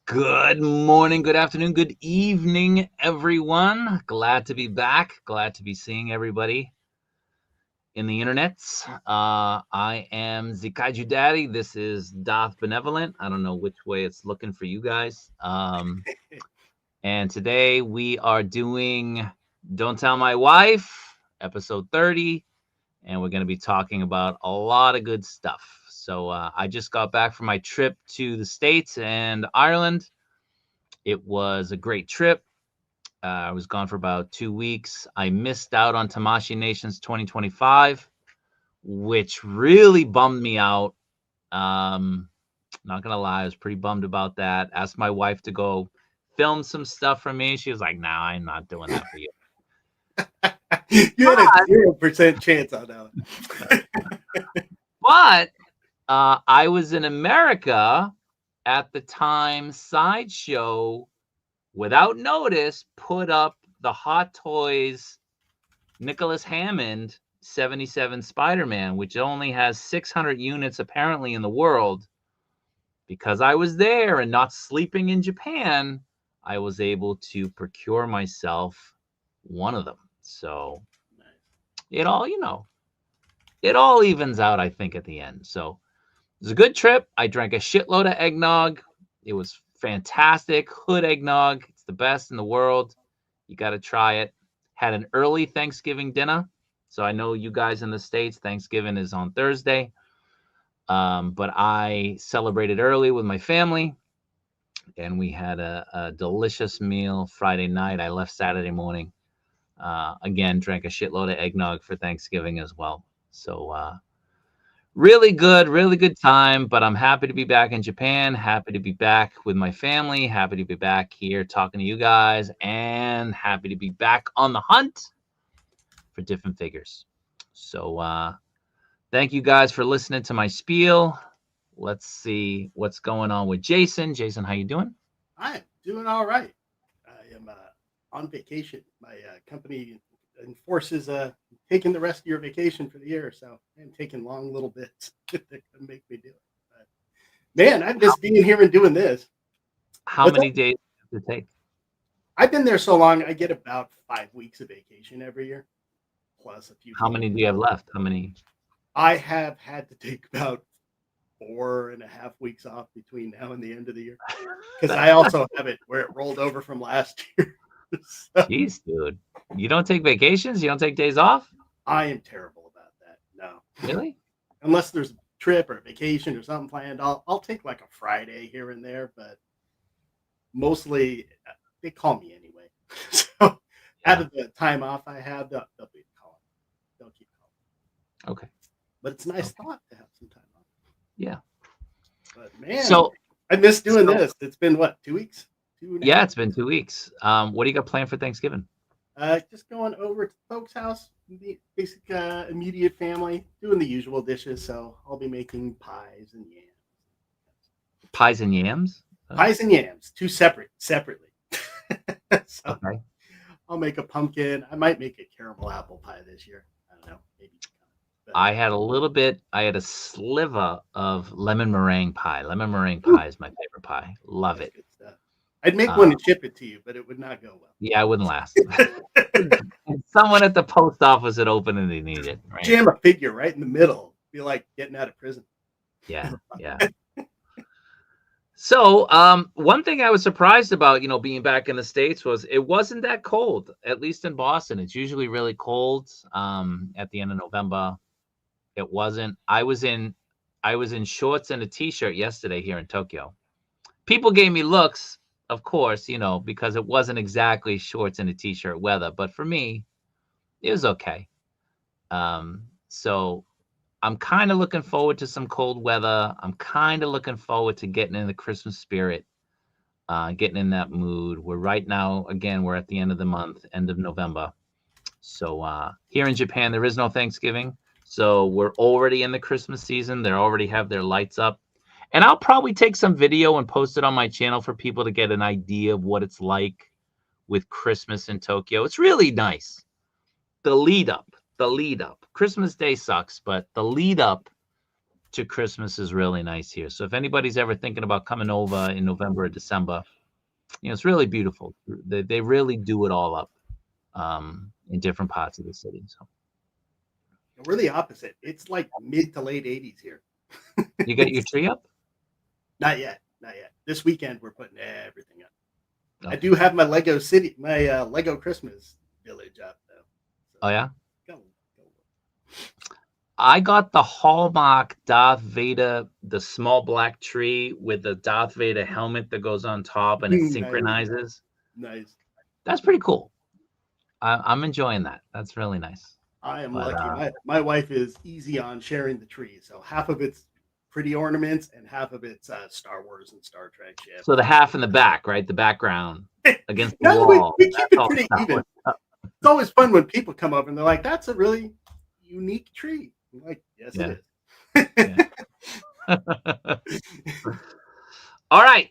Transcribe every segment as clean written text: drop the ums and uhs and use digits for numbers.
Good morning, good afternoon, good evening, everyone. Glad to be back. Glad to be seeing everybody in the internets. I am the Kaiju Daddy. This is Doth Benevolent. I don't know which way it's looking for you guys. And today we are doing Don't Tell My Wife, episode 30. And we're going to be talking about a lot of good stuff. So I just got back from my trip to the States and Ireland. It was a great trip. I was gone for about 2 weeks. I missed out on Tamashii Nations 2025, which really bummed me out. Not gonna lie, I was pretty bummed about that. Asked my wife to go film some stuff for me. She was like, "Nah, I'm not doing that for you." You had a 0% chance on that one. But I was in America at the time. Sideshow, without notice, put up the Hot Toys Nicholas Hammond 77 Spider-Man, which only has 600 units apparently in the world. Because I was there and not sleeping in Japan, I was able to procure myself one of them. So it all, it all evens out, I think, at the end. So it was a good trip. I drank a shitload of eggnog. It was fantastic. Hood eggnog. It's the best in the world. You got to try it. Had an early Thanksgiving dinner. So I know you guys in the States, Thanksgiving is on Thursday. But I celebrated early with my family. And we had a delicious meal Friday night. I left Saturday morning. Again, drank a shitload of eggnog for Thanksgiving as well. So really good time. But I'm happy to be back in Japan. Happy to be back with my family. Happy to be back here talking to you guys. And happy to be back on the hunt for different figures. So thank you guys for listening to my spiel. Let's see what's going on with Jason. Jason, how you doing? I'm doing all right. I am on vacation. My company enforces taking the rest of your vacation for the year, so I'm taking long little bits that can make me do it. But, man, I've just been here and doing this. How many days does it take? I've been there so long, I get about 5 weeks of vacation every year, plus a few. How many do you have left? How many? I have had to take about 4.5 weeks off between now and the end of the year because I also have it where it rolled over from last year. So, Jeez, dude. You don't take vacations? You don't take days off? I am terrible about that. No. Really? Unless there's a trip or a vacation or something planned, I'll take like a Friday here and there, but mostly they call me anyway. So out of the time off I have, they'll be calling. They'll keep calling. Okay. But it's a nice thought to have some time off. Yeah. But man, So I miss doing this. It's been what, 2 weeks? Yeah, it's been 2 weeks. What do you got planned for Thanksgiving? Just going over to folks' house, the basic immediate family, doing the usual dishes. So I'll be making pies and yams. Pies and yams? Pies and yams, separately. So Okay. I'll make a pumpkin. I might make a caramel apple pie this year. I don't know. Maybe. But I had a sliver of lemon meringue pie. Lemon meringue pie is my favorite pie. Love it. good stuff. I'd make one and ship it to you, but it would not go well. Yeah, it wouldn't last. Someone at the post office would open and they need it. Right? Jam a figure right in the middle. Feel like getting out of prison. Yeah. So, one thing I was surprised about, being back in the States was it wasn't that cold, at least in Boston. It's usually really cold at the end of November. It wasn't. I was in shorts and a t-shirt yesterday here in Tokyo. People gave me looks, of course, because it wasn't exactly shorts and a t-shirt weather. But for me, it was okay. So I'm kind of looking forward to some cold weather. I'm kind of looking forward to getting in the Christmas spirit, getting in that mood. We're right now, again, we're at the end of the month, end of November. So here in Japan, there is no Thanksgiving. So we're already in the Christmas season. They already have their lights up. And I'll probably take some video and post it on my channel for people to get an idea of what it's like with Christmas in Tokyo. It's really nice. The lead up. Christmas Day sucks, but the lead up to Christmas is really nice here. So if anybody's ever thinking about coming over in November or December, it's really beautiful. They really do it all up in different parts of the city. So We're the opposite. It's like mid to late 80s here. you got your tree up? Not yet. This weekend we're putting everything up. Okay. I do have my Lego Christmas village up though. So Oh yeah. Go. I got the Hallmark Darth Vader, the small black tree with the Darth Vader helmet that goes on top and it Nice. synchronizes. Nice. That's pretty cool. I'm enjoying that. That's really nice. I am lucky. My wife is easy on sharing the tree, so half of it's pretty ornaments and half of it's Star Wars and Star Trek shit. So the half in the back, right? The background against the wall. We keep it pretty even. It's always fun when people come over and they're like, "That's a really unique tree." I'm like, yes, it is. All right,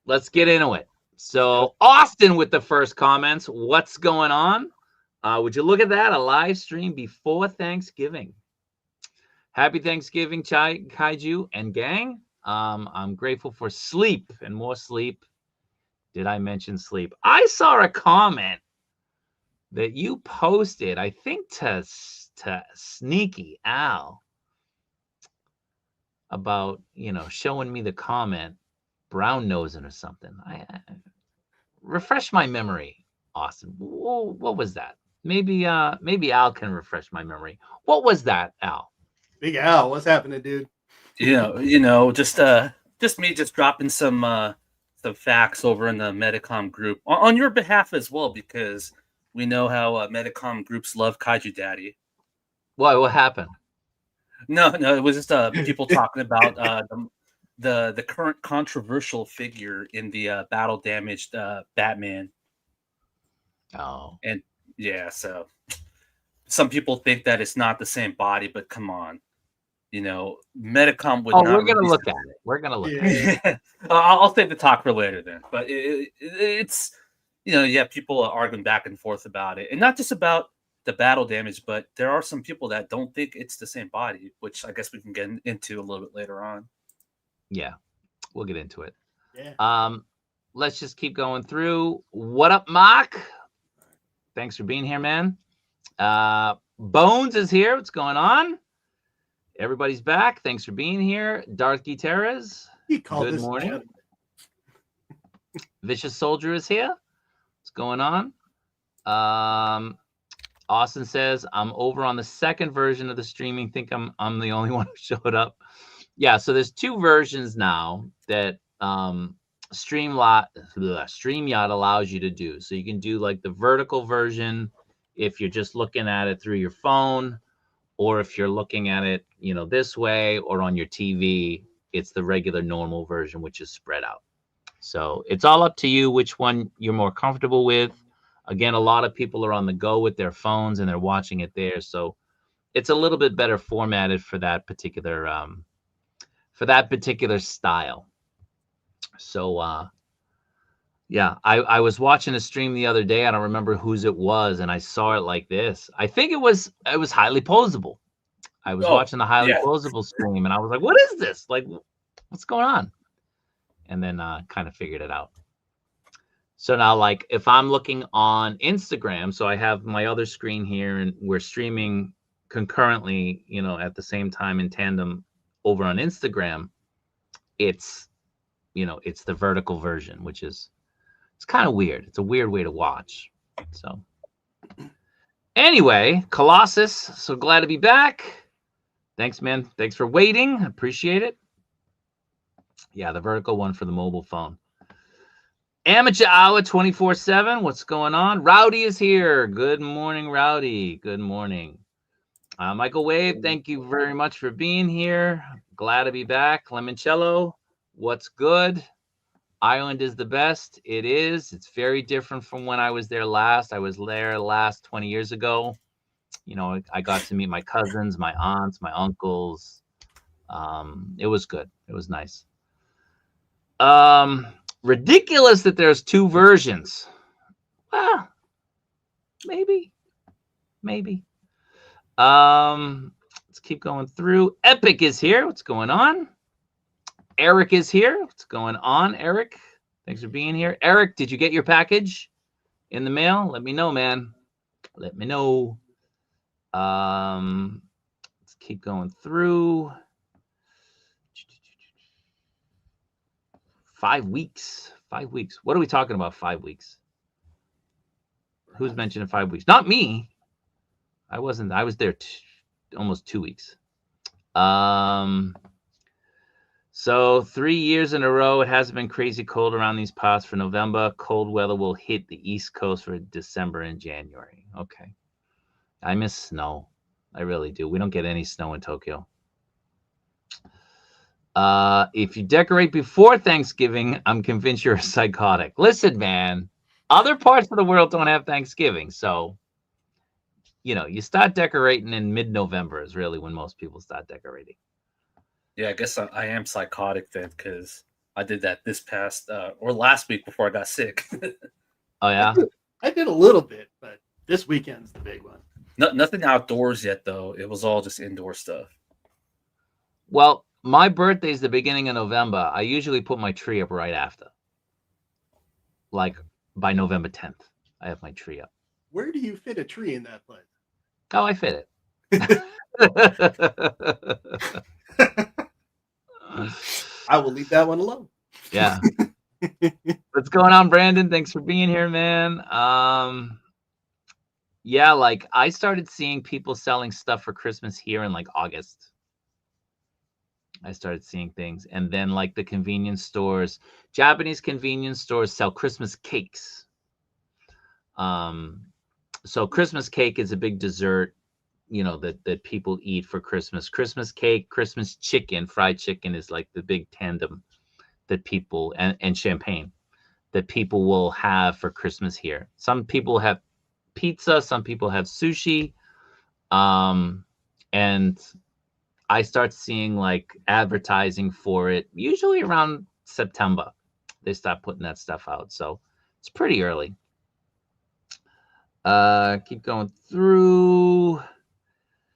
let's get into it. So Austin with the first comments. What's going on? Would you look at that? A live stream before Thanksgiving. Happy Thanksgiving, Kaiju and gang. I'm grateful for sleep and more sleep. Did I mention sleep? I saw a comment that you posted, I think to Sneaky Al, about, showing me the comment, brown nosing or something. I refresh my memory, Austin. What was that? Maybe Al can refresh my memory. What was that, Al? Big Al, what's happening, dude? Just me dropping some facts over in the Medicom group on your behalf as well, because we know how Medicom groups love Kaiju Daddy. Why? What happened? No, it was just people talking about the current controversial figure in the battle damaged Batman. Oh, and yeah, so some people think that it's not the same body, but come on, Medicom would. We're gonna look at it. We're gonna look at it. I'll save the talk for later then. But it's people are arguing back and forth about it, and not just about the battle damage, but there are some people that don't think it's the same body, which I guess we can get into a little bit later on. Yeah, we'll get into it. Yeah. Let's just keep going through. What up, Mark? Thanks for being here, man. Bones is here. What's going on? Everybody's back. Thanks for being here. Darth Gutierrez. Good morning. Vicious Soldier is here. What's going on? Austin says, I'm over on the second version of the streaming. Think I'm the only one who showed up. Yeah, so there's two versions now that StreamYard allows you to do. So you can do like the vertical version if you're just looking at it through your phone, or if you're looking at it, this way, or on your TV, it's the regular normal version, which is spread out. So it's all up to you which one you're more comfortable with. Again, a lot of people are on the go with their phones and they're watching it there. So it's a little bit better formatted for that particular style. So yeah, I was watching a stream the other day. I don't remember whose it was, and I saw it like this. I think it was highly posable. I was watching the highly posable stream, and I was like, "What is this? Like, what's going on?" And then kind of figured it out. So now, like, if I'm looking on Instagram, so I have my other screen here, and we're streaming concurrently, at the same time in tandem over on Instagram. It's the vertical version, which is, it's kind of weird. It's a weird way to watch. So anyway, Colossus, so glad to be back. Thanks, man. Thanks for waiting. Appreciate it. Yeah, the vertical one for the mobile phone. Amateur Hour 24/7. What's going on? Rowdy is here. Good morning, Rowdy. Good morning. Michael Wave, thank you very much for being here. Glad to be back. Limoncello, what's good? Ireland is the best. It is. It's very different from when I was there last. I was there last 20 years ago. I got to meet my cousins, my aunts, my uncles. It was good. It was nice. Ridiculous that there's two versions. Well, maybe. Let's keep going through. Epic is here. What's going on? Eric is here. What's going on, Eric? Thanks for being here. Eric, did you get your package in the mail? Let me know, man. Let me know. Let's keep going through. 5 weeks. 5 weeks. What are we talking about? 5 weeks. Who's mentioning 5 weeks? Not me. I wasn't. I was there almost 2 weeks. So 3 years in a row, it hasn't been crazy cold around these parts for November. Cold weather will hit the East Coast for December and January. Okay. I miss snow. I really do. We don't get any snow in Tokyo. If you decorate before Thanksgiving, I'm convinced you're a psychotic. Listen, man, other parts of the world don't have Thanksgiving. So, you start decorating in mid-November is really when most people start decorating. Yeah, I guess I am psychotic then, because I did that this past or last week before I got sick. Oh, yeah? I did a little bit, but this weekend's the big one. Nothing outdoors yet, though. It was all just indoor stuff. Well, my birthday is the beginning of November. I usually put my tree up right after. Like by November 10th, I have my tree up. Where do you fit a tree in that place? Oh, I fit it. I will leave that one alone. Yeah. What's going on, Brandon? Thanks for being here, man. Yeah, like I started seeing people selling stuff for Christmas here in like August. I started seeing things. And then like the convenience stores, Japanese convenience stores sell Christmas cakes. So Christmas cake is a big dessert, that people eat for Christmas. Christmas cake, Christmas chicken, fried chicken is like the big tandem that people, and champagne, that people will have for Christmas here. Some people have pizza, some people have sushi. And I start seeing like advertising for it usually around September. They start putting that stuff out. So it's pretty early. Keep going through.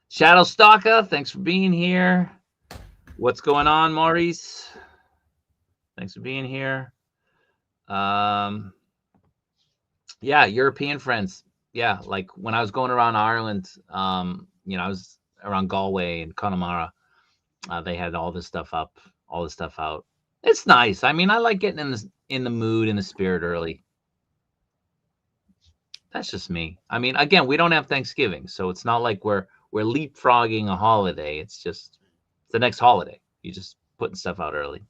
Shadow Stalker, thanks for being here. What's going on, Maurice? Thanks for being here. Yeah, European friends. Yeah, like when I was going around Ireland, I was around Galway and Connemara. They had all this stuff up, all this stuff out. It's nice. I mean, I like getting in the mood, in the spirit early. That's just me. I mean, again, we don't have Thanksgiving, so it's not like we're leapfrogging a holiday. It's the next holiday. You're just putting stuff out early.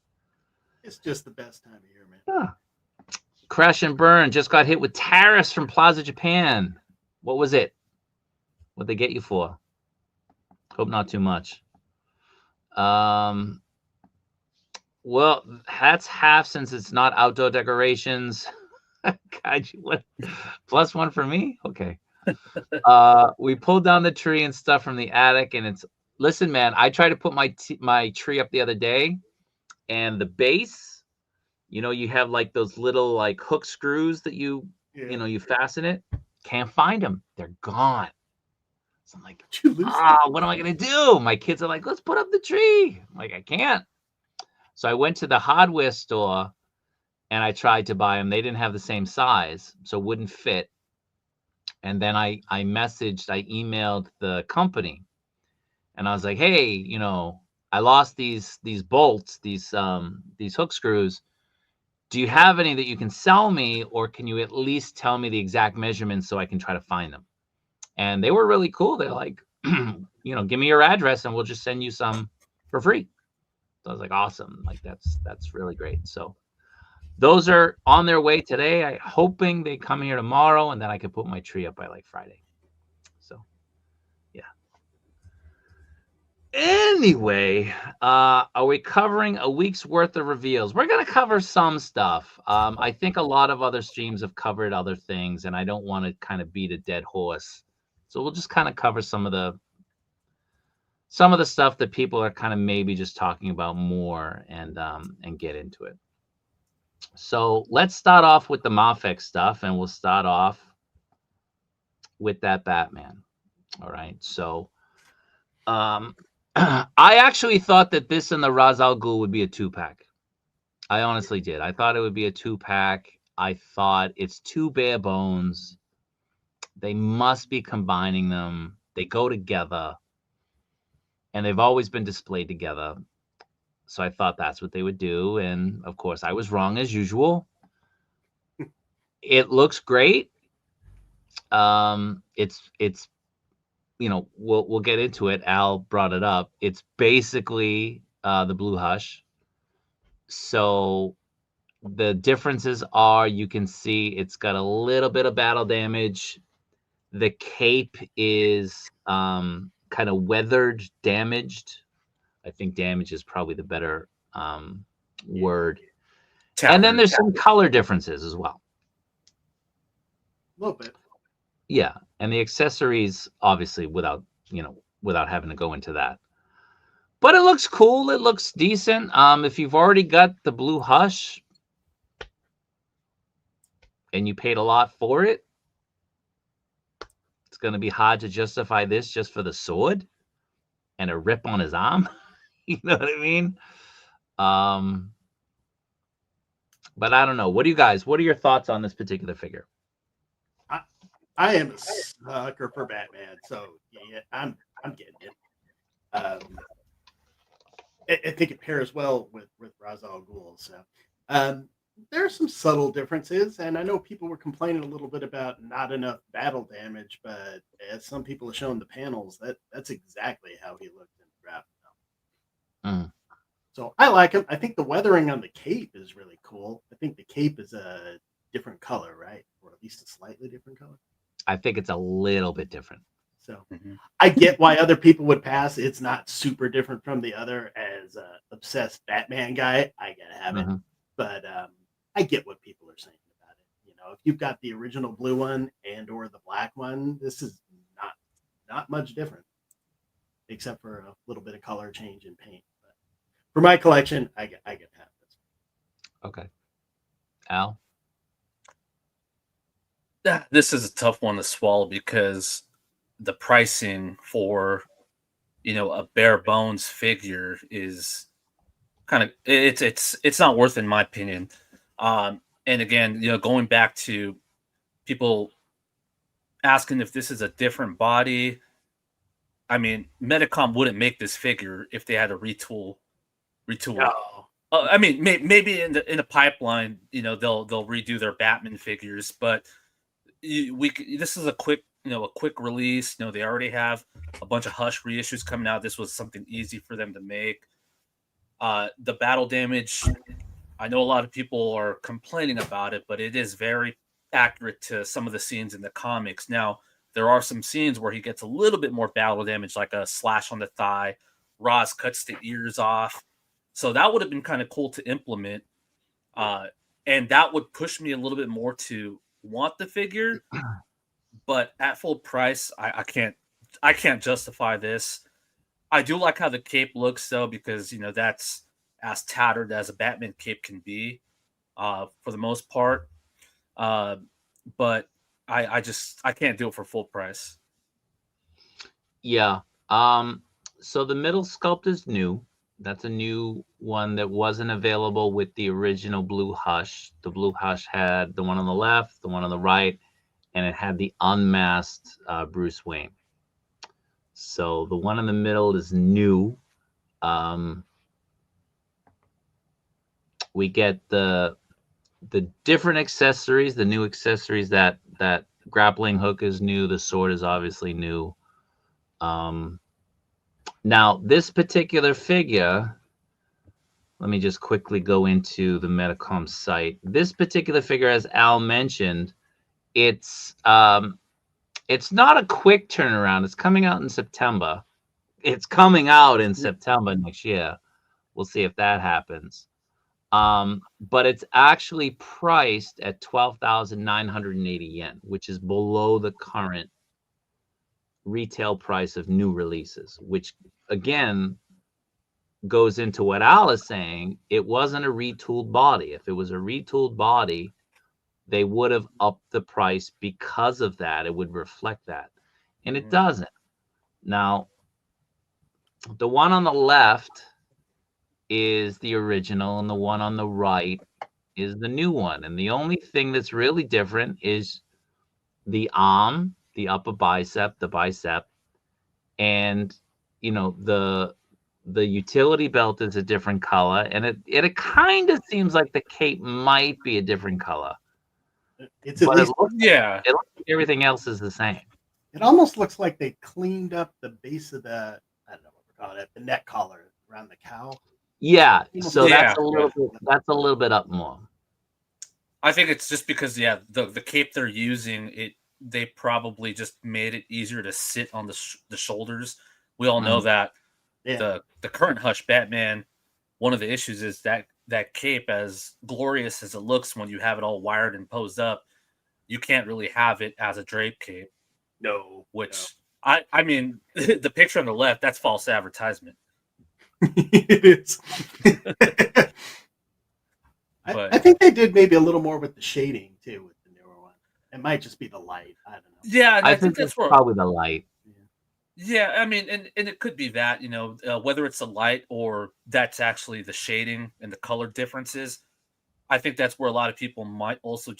It's just the best time of year, man. Yeah. Crash and Burn just got hit with tariffs from Plaza Japan. What was it? What'd they get you for? Hope not too much. Well, that's half since it's not outdoor decorations. Kaiju, what? +1 for me? Okay. We pulled down the tree and stuff from the attic, and listen, man, I tried to put my tree up the other day, and the base, you have like those little like hook screws that you fasten it. Can't find them. They're gone. So I'm like, what am I gonna do? My kids are like, let's put up the tree. I'm like, I can't. So I went to the hardware store and I tried to buy them. They didn't have the same size, so it wouldn't fit. And then I emailed the company, and I was like, hey, I lost these bolts, these hook screws. Do you have any that you can sell me, or can you at least tell me the exact measurements so I can try to find them? And they were really cool. They're like, give me your address and we'll just send you some for free. So I was like, awesome. Like that's really great. So those are on their way today. I'm hoping they come here tomorrow, and then I can put my tree up by like Friday. So, yeah. Anyway, are we covering a week's worth of reveals? We're going to cover some stuff. I think a lot of other streams have covered other things, and I don't want to kind of beat a dead horse. So we'll just kind of cover some of the stuff that people are kind of maybe just talking about more, and get into it. So let's start off with the MAFEX stuff, and we'll start off with that Batman. All right. So I actually thought that this and the Ra's al Ghul would be a 2-pack. I honestly did. I thought it would be a 2-pack. I thought it's too bare bones. They must be combining them. They go together, and they've always been displayed together. So I thought that's what they would do, and of course I was wrong as usual. It looks great. It's we'll get into it. Al brought it up. It's basically the Blue Hush. So the differences are, you can see it's got a little bit of battle damage. The cape is kind of weathered, damaged. I think damage is probably the better word. And then there's some color differences as well. A little bit. Yeah, and the accessories, obviously, without having to go into that. But it looks cool. It looks decent. If you've already got the Blue Hush and you paid a lot for it, it's going to be hard to justify this just for the sword and a rip on his arm. You know what I mean? But I don't know. What are your thoughts on this particular figure? I am a sucker for Batman, so yeah, I'm getting it. I think it pairs well with Ra's al Ghul. So there are some subtle differences, and I know people were complaining a little bit about not enough battle damage, but as some people have shown the panels, that's exactly how he looked in the graphic novel. So I like him. I think the weathering on the cape is really cool. I think the cape is a different color, right? Or at least a slightly different color. I think it's a little bit different. So I get why other people would pass. It's not super different from the other. As an obsessed Batman guy, I gotta have it. But I get what people are saying about it. If you've got the original blue one and or the black one, this is not much different, except for a little bit of color change in paint. But for my collection, I get half this. Okay, Al. This is a tough one to swallow because the pricing for a bare bones figure is kind of it's not worth it in my opinion. And again, going back to people asking if this is a different body, I mean, Medicom wouldn't make this figure if they had to retool. No. I mean, maybe in the pipeline, they'll redo their Batman figures, but this is a quick release. They already have a bunch of Hush reissues coming out. This was something easy for them to make. The battle damage, I know a lot of people are complaining about it, but it is very accurate to some of the scenes in the comics. Now, there are some scenes where he gets a little bit more battle damage, like a slash on the thigh. Roz cuts the ears off. So that would have been kind of cool to implement. And that would push me a little bit more to want the figure. But at full price, I can't justify this. I do like how the cape looks, though, because that's as tattered as a Batman cape can be, for the most part. But I can't do it for full price. Yeah. So the middle sculpt is new. That's a new one that wasn't available with the original Blue Hush. The Blue Hush had the one on the left, the one on the right, and it had the unmasked Bruce Wayne. So the one in the middle is new. We get the different accessories, the new accessories. That grappling hook is new. The sword is obviously new. Now, this particular figure, let me just quickly go into the Medicom site. This particular figure, as Al mentioned, it's not a quick turnaround. It's coming out in September. It's coming out in September next year. We'll see if that happens. But it's actually priced at 12,980 yen, which is below the current retail price of new releases, which again goes into what Al is saying. It wasn't a retooled body. If it was a retooled body, they would have upped the price because of that. It would reflect that, and it doesn't. Now, The one on the left is the original, and the one on the right is the new one. And the only thing that's really different is the arm, the upper bicep, the bicep, and the utility belt is a different color, and it kind of seems like the cape might be a different color, It's at but least Yeah. it looks like everything else is the same. it almost looks like they cleaned up the base of the, I don't know what we're calling it, the neck collar around the cow. Yeah, Almost so like- that's a little bit up more. I think it's just because the cape they're using they probably just made it easier to sit on the shoulders. We all know that the current Hush Batman, one of the issues is that cape, as glorious as it looks when you have it all wired and posed up, you can't really have it as a drape cape. No, Which I mean, the picture on the left, that's false advertisement. it is. I think they did maybe a little more with the shading too with the newer one. It might just be the light. I don't know. Yeah, I think that's probably the light. Yeah, I mean, and it could be that, whether it's the light or that's actually the shading and the color differences. I think that's where a lot of people might also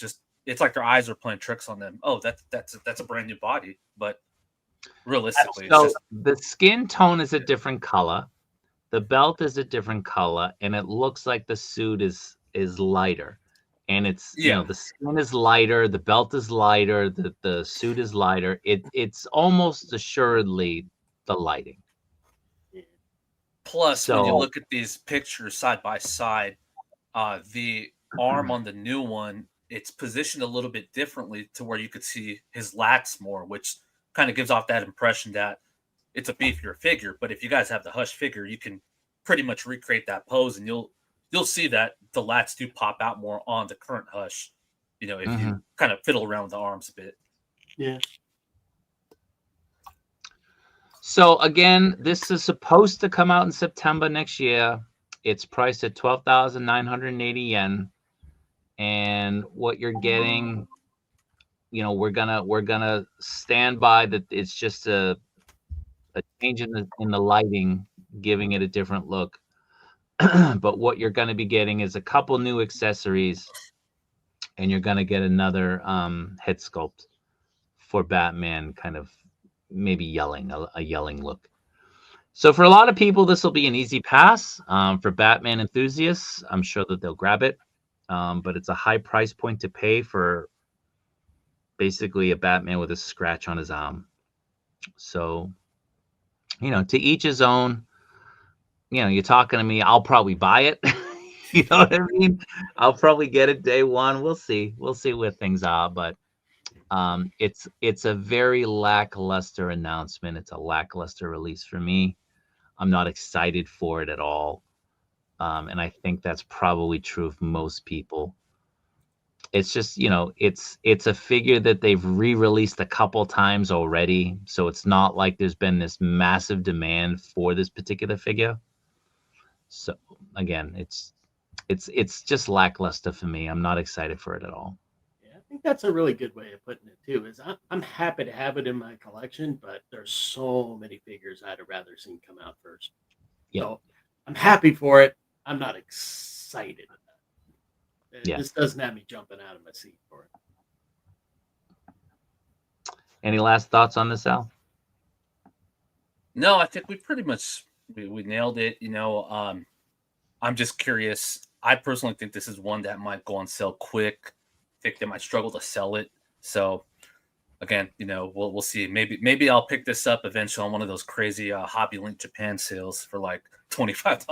it's like their eyes are playing tricks on them. Oh, that's a brand new body, but realistically, so the skin tone is a different color, the belt is a different color, and it looks like the suit is lighter, and it's the skin is lighter, the belt is lighter, the suit is lighter. It's almost assuredly the lighting. Plus, when you look at these pictures side by side, the arm on the new one, it's positioned a little bit differently to where you could see his lats more, which kind of gives off that impression that it's a beefier figure. But if you guys have the Hush figure, you can pretty much recreate that pose, and you'll see that the lats do pop out more on the current Hush, if you kind of fiddle around with the arms a bit. Yeah. So again, this is supposed to come out in September next year. It's priced at 12,980 yen. And what you're getting, we're gonna stand by that. It's just a change in the lighting, giving it a different look. But what you're going to be getting is a couple new accessories, and you're going to get another head sculpt for Batman, kind of maybe yelling, a yelling look. So for a lot of people, this will be an easy pass. For Batman enthusiasts, I'm sure that they'll grab it. But it's a high price point to pay for basically a Batman with a scratch on his arm. So, to each his own. You're talking to me, I'll probably buy it. You know what I mean? I'll probably get it day one. We'll see where things are, but it's a very lackluster announcement. It's a lackluster release for me. I'm not excited for it at all. And I think that's probably true of most people. It's just, it's a figure that they've re-released a couple times already. So it's not like there's been this massive demand for this particular figure. So again, it's just lackluster for me. I'm not excited for it at all. Yeah, I think that's a really good way of putting it too. Is I'm happy to have it in my collection, but there's so many figures I'd have rather seen come out first. Yeah. So I'm happy for it. I'm not excited. Yeah. This doesn't have me jumping out of my seat for it. Any last thoughts on this, Al? No, I think we pretty much we nailed it. I'm just curious. I personally think this is one that might go on sale quick. I think they might struggle to sell it. So again, we'll see. Maybe I'll pick this up eventually on one of those crazy Hobby Link Japan sales for like $25.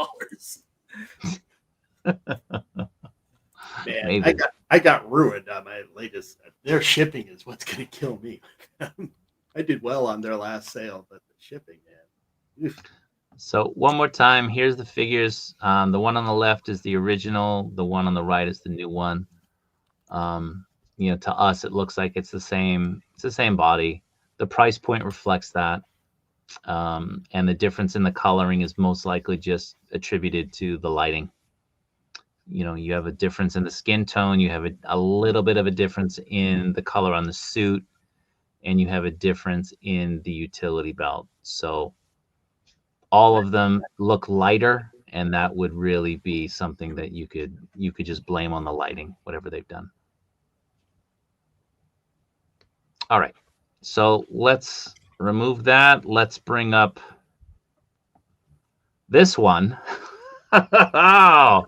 Man, Maybe. I got ruined on my latest. Their shipping is what's going to kill me. I did well on their last sale, but the shipping, man. Oof. So one more time, here's the figures. The one on the left is the original. The one on the right is the new one. To us, it looks like it's the same. It's the same body. The price point reflects that, and the difference in the coloring is most likely just attributed to the lighting. You have a difference in the skin tone. You have a little bit of a difference in the color on the suit, and you have a difference in the utility belt. So all of them look lighter, and that would really be something that you could just blame on the lighting, whatever they've done. All right, so let's remove that. Let's bring up this one. Oh,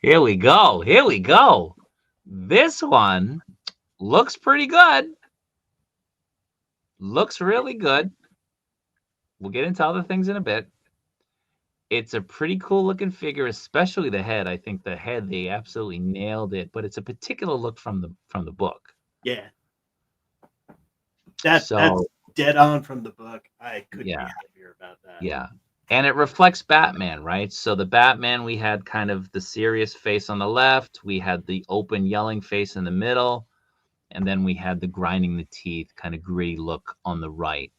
here we go. Here we go. This one looks pretty good. Looks really good. We'll get into other things in a bit. It's a pretty cool looking figure, especially the head. I think the head, they absolutely nailed it, but it's a particular look from the book. Yeah. That's dead on from the book. I couldn't be happier about that. Yeah. And it reflects Batman, right? So the Batman, we had kind of the serious face on the left, we had the open yelling face in the middle, and then we had the grinding the teeth, kind of gritty look on the right.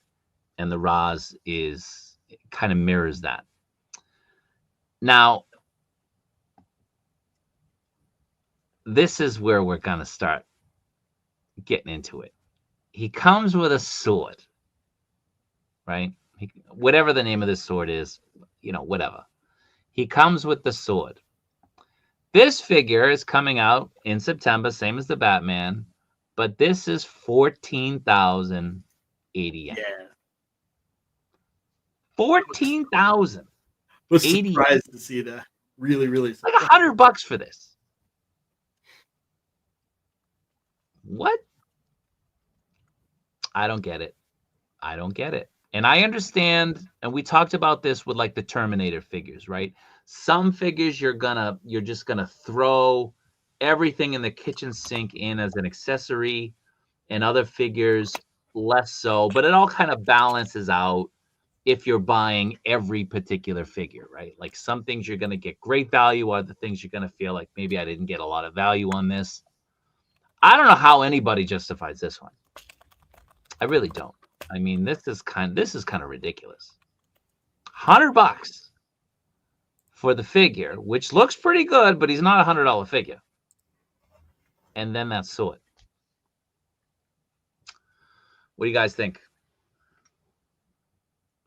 And the Ra's kind of mirrors that. Now, this is where we're going to start getting into it. He comes with a sword, right? Whatever the name of this sword is, whatever. He comes with the sword. This figure is coming out in September, same as the Batman, but this is 14,080 yen. Yeah. 14,000. Was surprised to see that. Really, really surprised. Like $100 for this. What? I don't get it. I don't get it. And I understand, and we talked about this with like the Terminator figures, right? Some figures you're just gonna throw everything in the kitchen sink in as an accessory, and other figures less so, but it all kind of balances out if you're buying every particular figure, right? Like some things you're gonna get great value, other things you're gonna feel like maybe I didn't get a lot of value on this. I don't know how anybody justifies this one. I really don't. I mean, this is kind of ridiculous. $100 for the figure, which looks pretty good, but he's not a $100 figure. And then that sword. What do you guys think?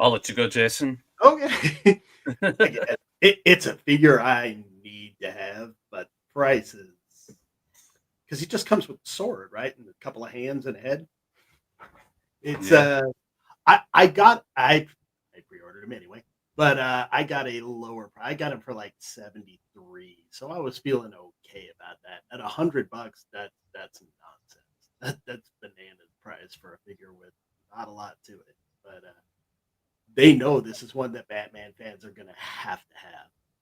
I'll let you go, Jason. Okay. It's a figure I need to have, but prices. Because he just comes with a sword, right? And a couple of hands and a head. It's I pre-ordered him anyway, but I got a lower price. I got him for like 73, so I was feeling okay about that. At $100, that's nonsense. That's bananas price for a figure with not a lot to it. But they know this is one that Batman fans are going to have,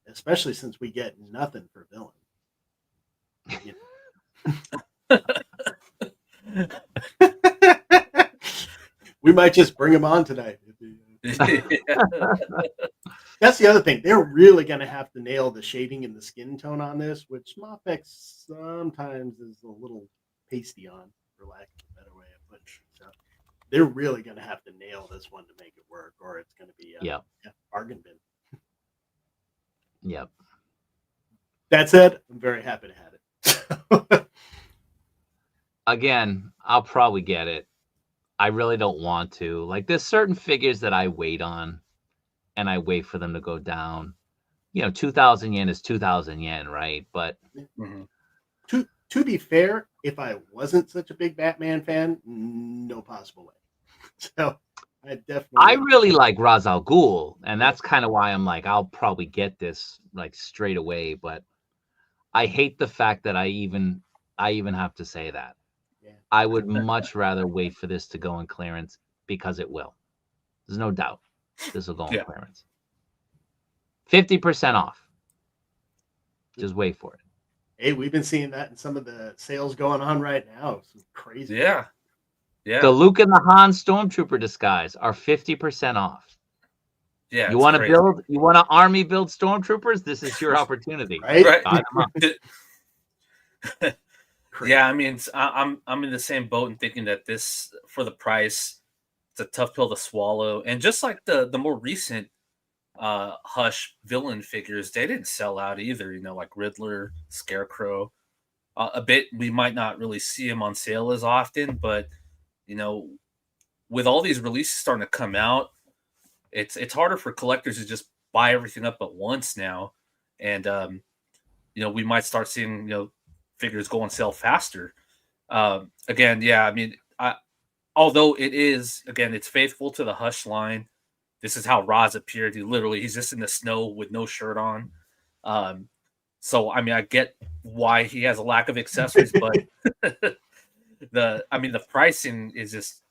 especially since we get nothing for villain. We might just bring him on tonight. That's the other thing. They're really going to have to nail the shading and the skin tone on this, which MAFEX sometimes is a little pasty on, for lack of a better way of putting it. So they're really going to have to nail this one to make it work, or it's going to be a bargain bin. Yep. That said, I'm very happy to have it. Again, I'll probably get it. I really don't want to. Like, there's certain figures that I wait on, and I wait for them to go down. 2,000 yen is 2,000 yen, right? But to be fair, if I wasn't such a big Batman fan, no possible way. So I really like Ra's al Ghul, and that's kind of why I'm like, I'll probably get this like straight away. But I hate the fact that I even have to say that. I would much rather wait for this to go on clearance, because it will. There's no doubt this will go on clearance. 50% off. Just wait for it. Hey, we've been seeing that in some of the sales going on right now. It's crazy. Yeah. The Luke and the Han Stormtrooper disguise are 50% off. Yeah. You want to army build Stormtroopers? This is your opportunity. Right? Yeah, I mean, I'm in the same boat and thinking that this, for the price, it's a tough pill to swallow. And just like the more recent Hush villain figures, they didn't sell out either. Like Riddler, Scarecrow. A bit, we might not really see them on sale as often, but with all these releases starting to come out, it's harder for collectors to just buy everything up at once now, and we might start seeing figures go on sale faster. Again, yeah, I mean, although it is, again, it's faithful to the Hush line. This is how Roz appeared. He's just in the snow with no shirt on. So I mean, I get why he has a lack of accessories, but the pricing is just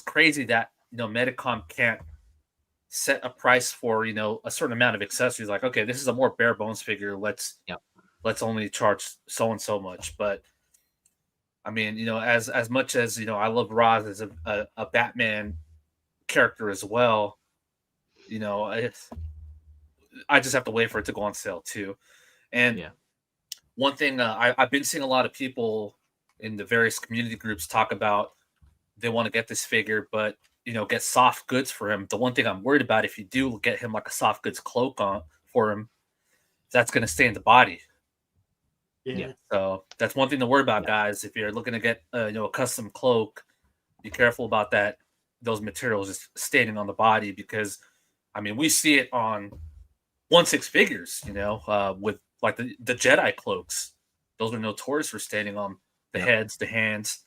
crazy that Medicom can't set a price for a certain amount of accessories. Like, okay, this is a more bare bones figure. Let's only charge so and so much. But I mean, as much as I love Roz as a Batman character as well, I just have to wait for it to go on sale too. And one thing I've been seeing a lot of people in the various community groups talk about, they want to get this figure, but get soft goods for him. The one thing I'm worried about, if you do get him like a soft goods cloak for him, that's going to stay in the body. Yeah. So that's one thing to worry about, guys. If you're looking to get a custom cloak, be careful about that. Those materials just staying on the body, because I mean, we see it on 1/6 figures, with like the Jedi cloaks. Those are notorious for staining on the heads, the hands.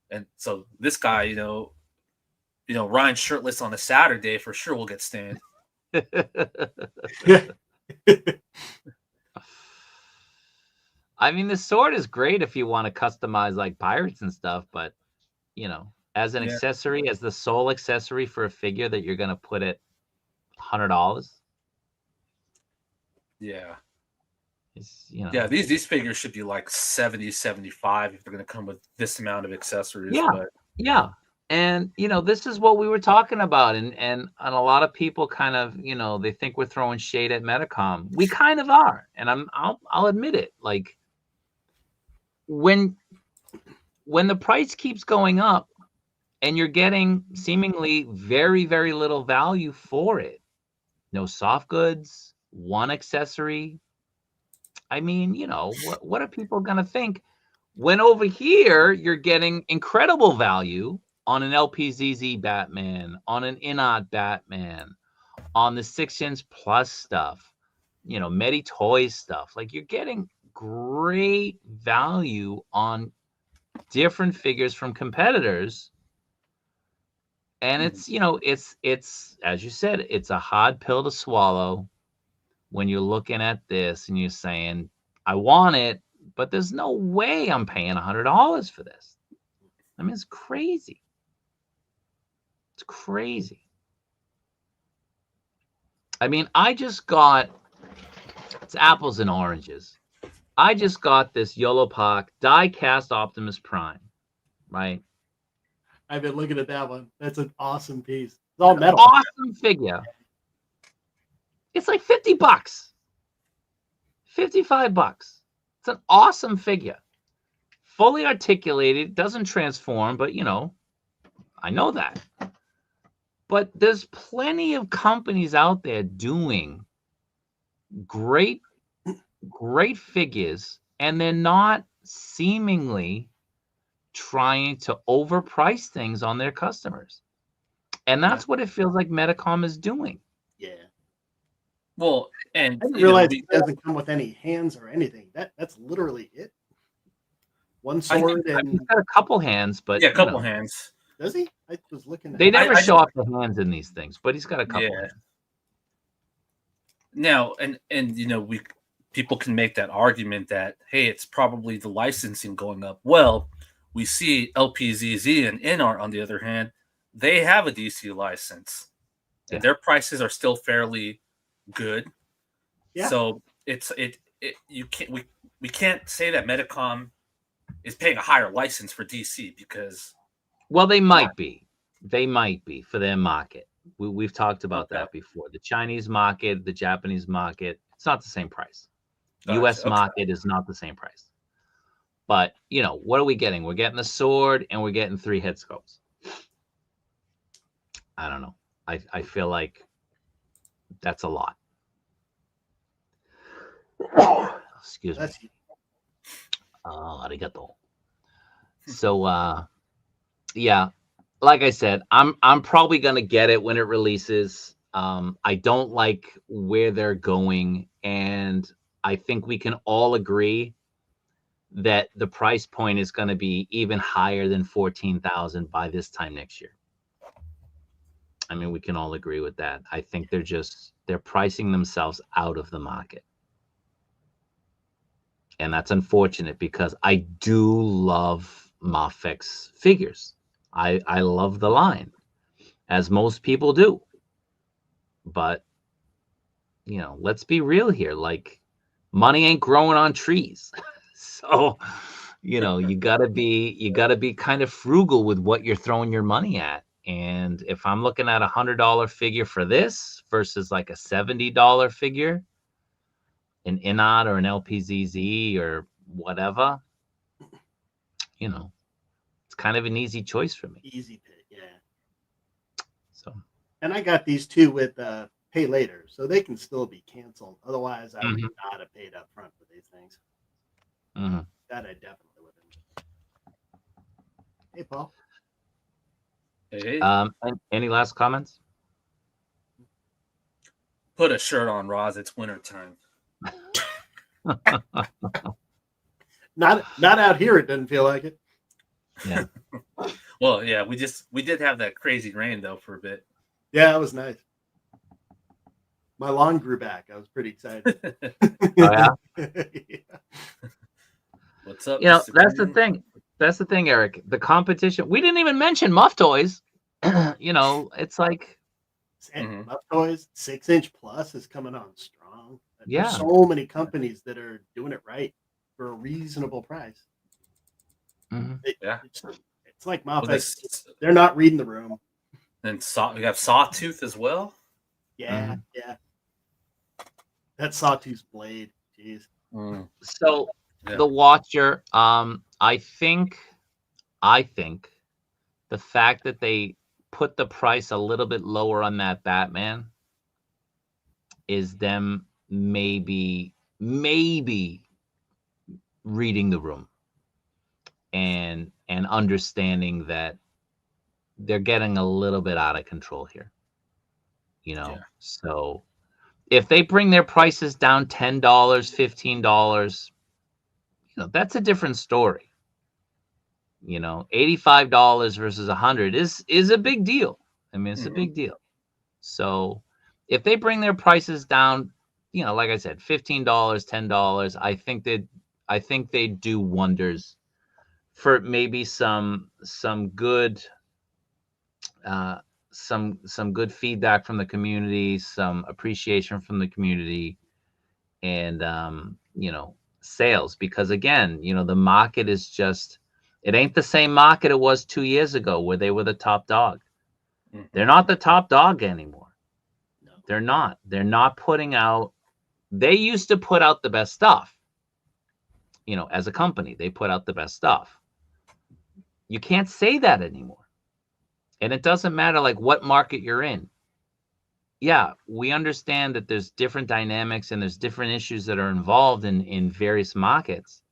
And so this guy, Ryan shirtless on a Saturday for sure will get stained. I mean, the sword is great if you want to customize like pirates and stuff, but as an accessory, as the sole accessory for a figure that you're going to put at $100. Yeah. It's, these figures should be like 70, 75 if they're going to come with this amount of accessories. Yeah. And this is what we were talking about, and a lot of people kind of they think we're throwing shade at Medicom. We kind of are, and I'll admit it. Like when the price keeps going up, and you're getting seemingly very, very little value for it, no soft goods, one accessory. I mean, what are people gonna think when over here you're getting incredible value on an LPZZ Batman, on an Inot Batman, on the 6-inch plus stuff, Medi Toys stuff. Like, you're getting great value on different figures from competitors. And it's, it's as you said, it's a hard pill to swallow when you're looking at this and you're saying, I want it, but there's no way I'm paying $100 for this. I mean, it's crazy. It's crazy. I mean, it's apples and oranges. I just got this Yolopak die-cast Optimus Prime, right? I've been looking at that one. That's an awesome piece. It's all metal. Awesome figure. It's like $50. $55. It's an awesome figure. Fully articulated, doesn't transform, but I know that. But there's plenty of companies out there doing great figures, and they're not seemingly trying to overprice things on their customers. And that's what it feels like Medicom is doing. Yeah. Well, and I didn't realize it doesn't come with any hands or anything. That's literally it. One sword He's got a couple hands, but a couple hands. Does he? I was looking at They never show off the hands in these things, but he's got a couple hands. Now, and people can make that argument that, hey, it's probably the licensing going up. Well, we see LPZZ and Inart, on the other hand, they have a DC license. And their prices are still fairly good. Yeah. So we can't say that Medicom is paying a higher license for DC, because they might be for their market. We've talked about that before. The Chinese market, the Japanese market, it's not the same price. US market is not the same price. But what are we getting? We're getting the sword, and we're getting 3 head sculpts. I don't know. I feel like that's a lot. Excuse me. Arigato. So, like I said, I'm probably gonna get it when it releases. I don't like where they're going, and I think we can all agree that the price point is going to be even higher than 14,000 by this time next year. I mean, we can all agree with that. I think they're pricing themselves out of the market. And that's unfortunate because I do love MAFEX figures. I love the line, as most people do. But, let's be real here. Like, money ain't growing on trees. So, you gotta be kind of frugal with what you're throwing your money at. And if I'm looking at $100 figure for this versus like a $70 figure, an INOD or an LPZZ or whatever, it's kind of an easy choice for me. Easy pick, yeah. So, and I got these two with pay later, so they can still be canceled. Otherwise, I would not have paid up front for these things. That I definitely would have. Hey, Paul. Hey. Any last comments? Put a shirt on, Roz. It's winter time. Not out here. It doesn't feel like it. Yeah. Well, yeah, we did have that crazy rain though for a bit. Yeah, it was nice. My lawn grew back. I was pretty excited. Oh, yeah? Yeah. What's up? That's the thing. That's the thing, Eric. The competition. We didn't even mention Muff Toys. It's like Muff Toys 6-inch plus is coming on strong. Yeah. There's so many companies that are doing it right for a reasonable price. Yeah. It's like MAFEX. They're not reading the room. And we have Sawtooth as well. Yeah, yeah. That Sawtooth blade, jeez. So the Watcher, I think the fact that they put the price a little bit lower on that Batman is them maybe reading the room and understanding that they're getting a little bit out of control here. So if they bring their prices down $10, $15, that's a different story. $85 versus $100 is a big deal. I mean, it's a big deal. So if they bring their prices down, like I said, $15, $10, I think they do wonders for maybe some good some good feedback from the community, some appreciation from the community, and sales. Because again, the market is just, it ain't the same market it was 2 years ago where they were the top dog. They're not the top dog anymore. No. They're not. They're not putting out. They used to put out the best stuff. As a company, they put out the best stuff. You can't say that anymore. And it doesn't matter like what market you're in. Yeah, we understand that there's different dynamics and there's different issues that are involved in various markets.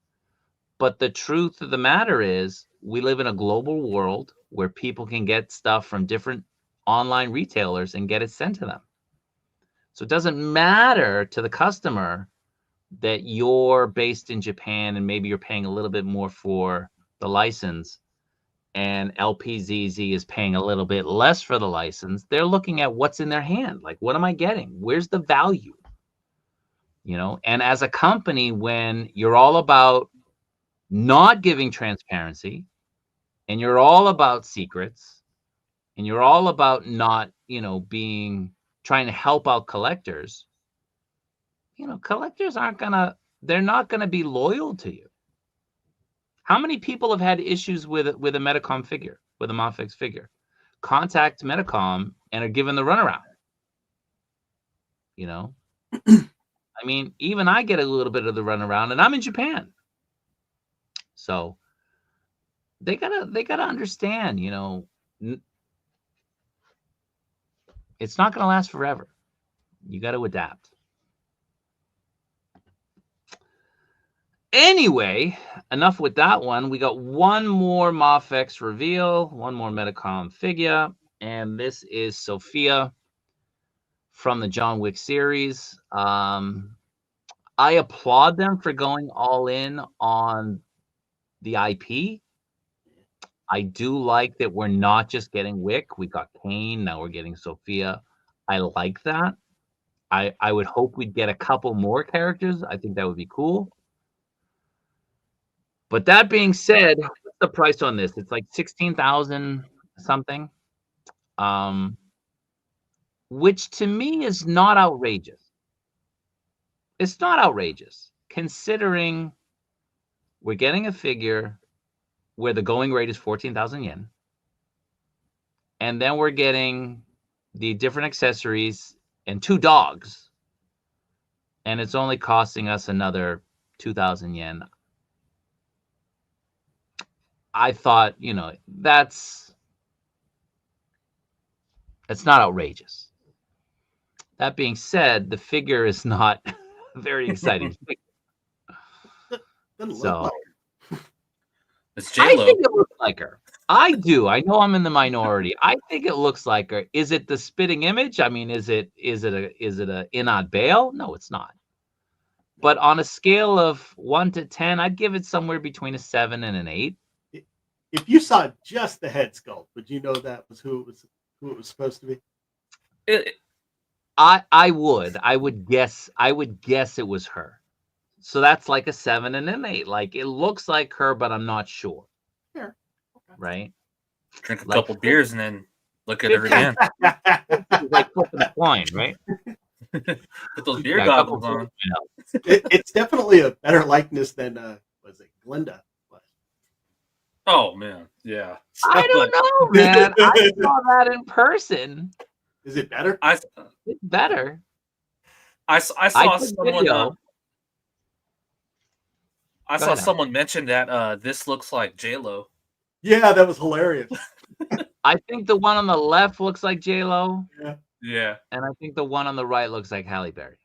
But the truth of the matter is we live in a global world where people can get stuff from different online retailers and get it sent to them. So it doesn't matter to the customer that you're based in Japan and maybe you're paying a little bit more for the license and LPZZ is paying a little bit less for the license. They're looking at what's in their hand. Like, what am I getting? Where's the value? And as a company, when you're all about not giving transparency and you're all about secrets and you're all about not, trying to help out collectors, collectors they're not going to be loyal to you. How many people have had issues with a Metacom figure, with a MAFEX figure? Contact Metacom and are given the runaround. I mean, even I get a little bit of the runaround, and I'm in Japan. So they gotta understand, it's not gonna last forever. You got to adapt. Anyway, enough with that one. We got one more MAFEX reveal, one more Metacom figure, and this is Sophia from the John Wick series. I applaud them for going all in on the IP. I do like that we're not just getting Wick. We got Kane. Now we're getting Sophia. I like that. I would hope we'd get a couple more characters. I think that would be cool. But that being said, what's the price on this? It's like 16,000 something. Which to me is not outrageous. It's not outrageous considering we're getting a figure where the going rate is 14,000 yen. And then we're getting the different accessories and 2 dogs. And it's only costing us another 2,000 yen. I thought, that's not outrageous. That being said, the figure is not very exciting. Doesn't So, look like It's I J-Lo. think it looks like her. I do. I know I'm in the minority. I think it looks like her. Is it the spitting image? I mean, is it a Inad Bale? No, it's not. But on a scale of 1 to 10, I'd give it somewhere between a 7 and an 8. if you saw just the head sculpt, would you know that was who it was supposed to be? I would guess it was her. So that's like a 7 and an 8. Like it looks like her, but I'm not sure. Sure. Okay. Right? Drink a Like- couple beers and then look at her again. It's like flipping a coin, right? Put those beer Yeah, a couple goggles on. It's definitely a better likeness than was it Glinda? was. Oh man, yeah. I don't know, man. I saw that in person. Is it better? It's better. I saw took someone. video. I Go saw ahead, Al. someone mention that this looks like J-Lo. Yeah, that was hilarious. I think the one on the left looks like J-Lo, Yeah. and I think the one on the right looks like Halle Berry.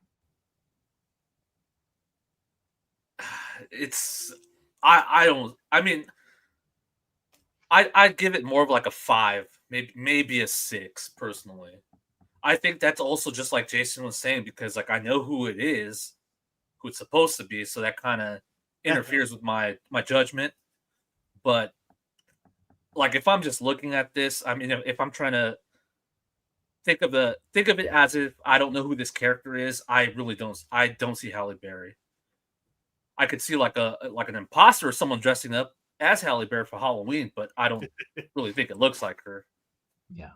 It's I'd give it more of like a 5, maybe a 6 personally. I think that's also just like Jason was saying, because like I know who it is, who it's supposed to be, so that kind of interferes with my judgment. But like if I'm just looking at this, I mean, if I'm trying to think of it as if I don't know who this character is, I don't see Halle Berry. I could see like an imposter or someone dressing up as Halle Berry for Halloween, but I don't really think it looks like her. Yeah.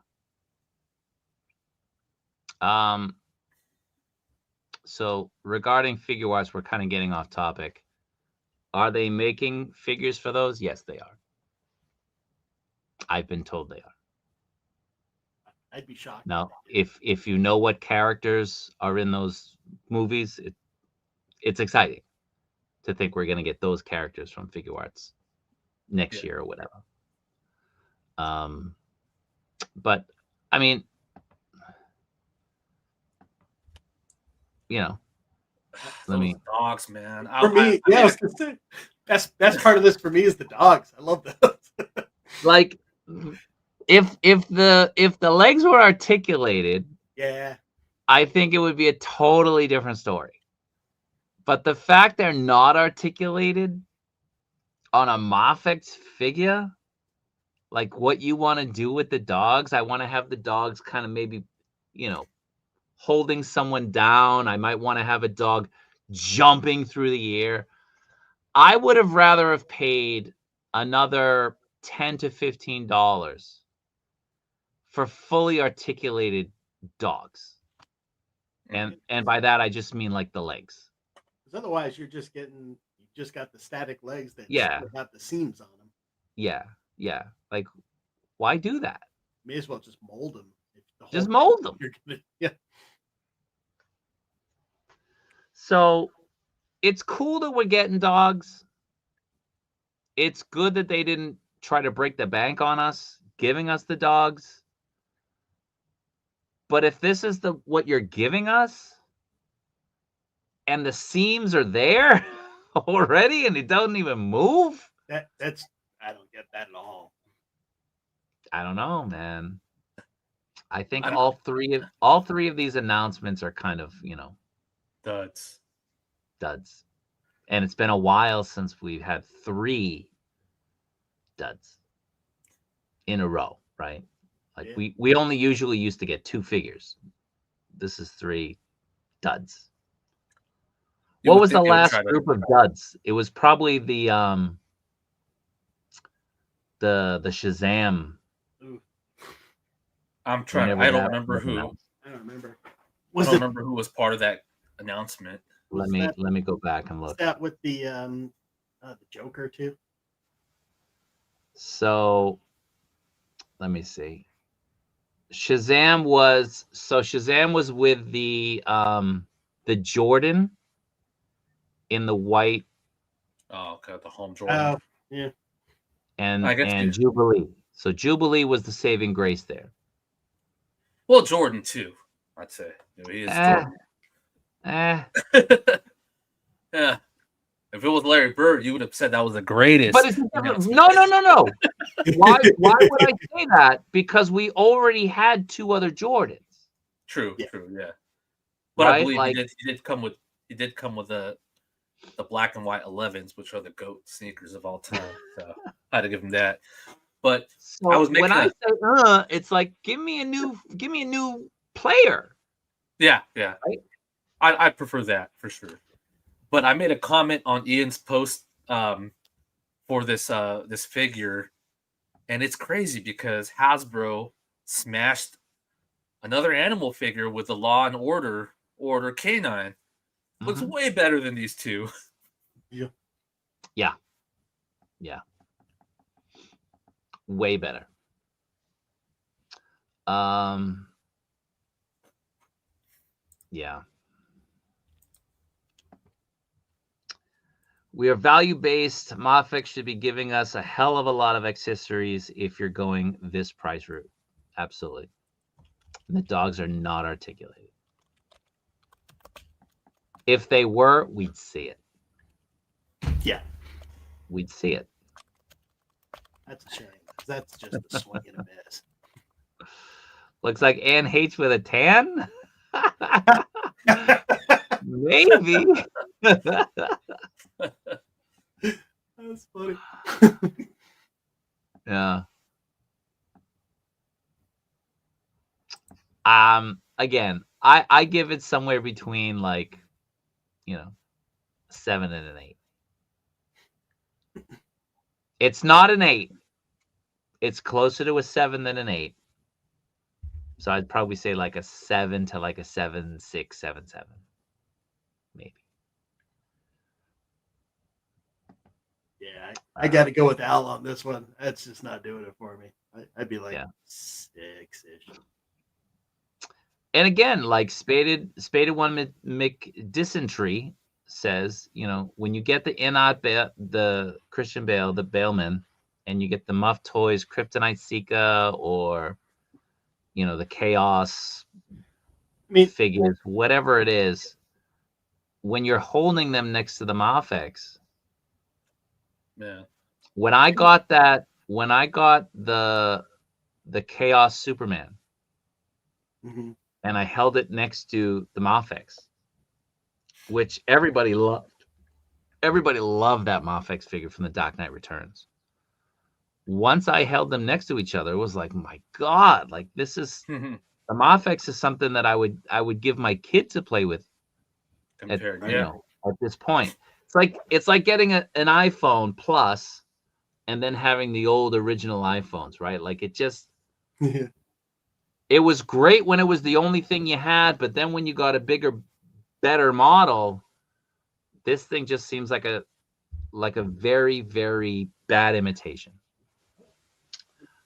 So regarding figure arts, we're kind of getting off topic. Are they making figures for those? Yes, they are. I've been told they are. I'd be shocked. Now, if you know what characters are in those movies, it's exciting to think we're going to get those characters from figure arts next year or whatever. But I mean, let me. Dogs, man. For me, I was gonna say, best part of this for me is the dogs. I love those. Like, if the legs were articulated, Yeah. I think it would be a totally different story. But the fact they're not articulated on a MAFEX figure, like what you want to do with the dogs, I want to have the dogs kind of maybe, holding someone down. I might want to have a dog jumping through the air. I would have rather have paid another $10 to $15 for fully articulated dogs. And by that I just mean like the legs. Because otherwise you just got the static legs that have the seams on them. Yeah. Like, why do that? May as well just mold them. Just mold them. Yeah. So it's cool that we're getting dogs. It's good that they didn't try to break the bank on us, giving us the dogs. But if this is what you're giving us, and the seams are there, already, and it doesn't even move. That's I don't get that at all. I don't know, man. I think I don't- all three of these announcements are kind of, Duds. duds. And it's been a while since we've had 3 duds in a row, right? Like Yeah. we only usually used to get 2 figures. This is 3 duds. You What would was the think they would last try to- group of duds? It was probably the Shazam. Ooh, I'm trying. whenever I don't that remember was who. announced. I don't remember. I Was don't it remember who was part of that announcement. Let was me go back and was look. that with the Joker too? So let me see. Shazam was with the Jordan in the white Oh, okay, the home Jordan. Oh, yeah. and I guess you- Jubilee. So Jubilee was the saving grace there. Well, Jordan too. I'd say he is Jordan. Yeah. If it was Larry Bird, you would have said that was the greatest. But it's announcement. no. Why would I say that? Because we already had 2 other Jordans. True, Yeah. true, yeah. But I Right? believe Like, he did come with the black and white 11s, which are the GOAT sneakers of all time. So I had to give him that. But so I was when making I say it's like give me a new player. yeah. Right? I'd prefer that for sure. But I made a comment on Ian's post for this figure, and it's crazy because Hasbro smashed another animal figure with the Law and Order Canine. Looks Mhm. way better than these 2. Yeah. Way better. Yeah. We are value-based. MAFEX should be giving us a hell of a lot of accessories if you're going this price route. Absolutely. And the dogs are not articulated. If they were, we'd see it. Yeah, We'd see it. that's a shame. That's just a swing and a miss. Looks like Ann H with a tan. Maybe. That's funny. Yeah. Again, I give it somewhere between 7 and an 8. It's not an 8. It's closer to a 7 than an 8. So I'd probably say like a 7 to like a 7.6, 7.7. Maybe. Yeah, I got to go with Al on this one. That's just not doing it for me. I'd be like 6-ish. And again, like Spaded One McDysentery says, when you get the Christian Bale, the Baleman, and you get the Muff Toys Kryptonite Sika or the Chaos figures, whatever it is, when you're holding them next to the MAFEX. Yeah. When I got the Chaos Superman, Mm-hmm. and I held it next to the MAFEX, which everybody loved. Everybody loved that MAFEX figure from the Dark Knight Returns. Once I held them next to each other, it was like, my God, like this is the MAFEX is something that I would give my kid to play with. Compared, at this point. It's like getting an iPhone Plus and then having the old original iPhones, right? Like it just it was great when it was the only thing you had, but then when you got a bigger, better model, this thing just seems like a very, very bad imitation.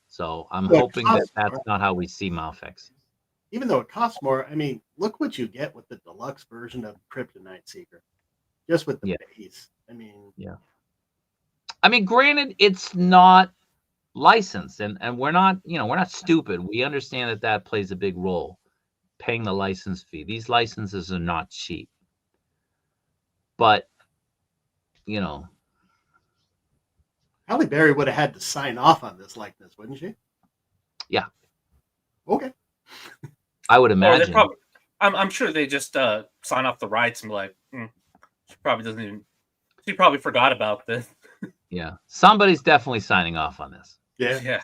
So I'm hoping that that's not how we see MAFEX. Even though it costs more, I mean, look what you get with the deluxe version of Kryptonite Seeker. Just with the base. I mean, granted, it's not licensed, and we're not, we're not stupid. We understand that plays a big role, paying the license fee. These licenses are not cheap. But you know, Halle Berry would have had to sign off on this likeness, wouldn't she? Yeah. Okay. I would Or they imagine. probably, I'm sure they just sign off the rights and be like, she probably doesn't even. She probably forgot about this. Yeah, somebody's definitely signing off on this. Yeah. Yeah.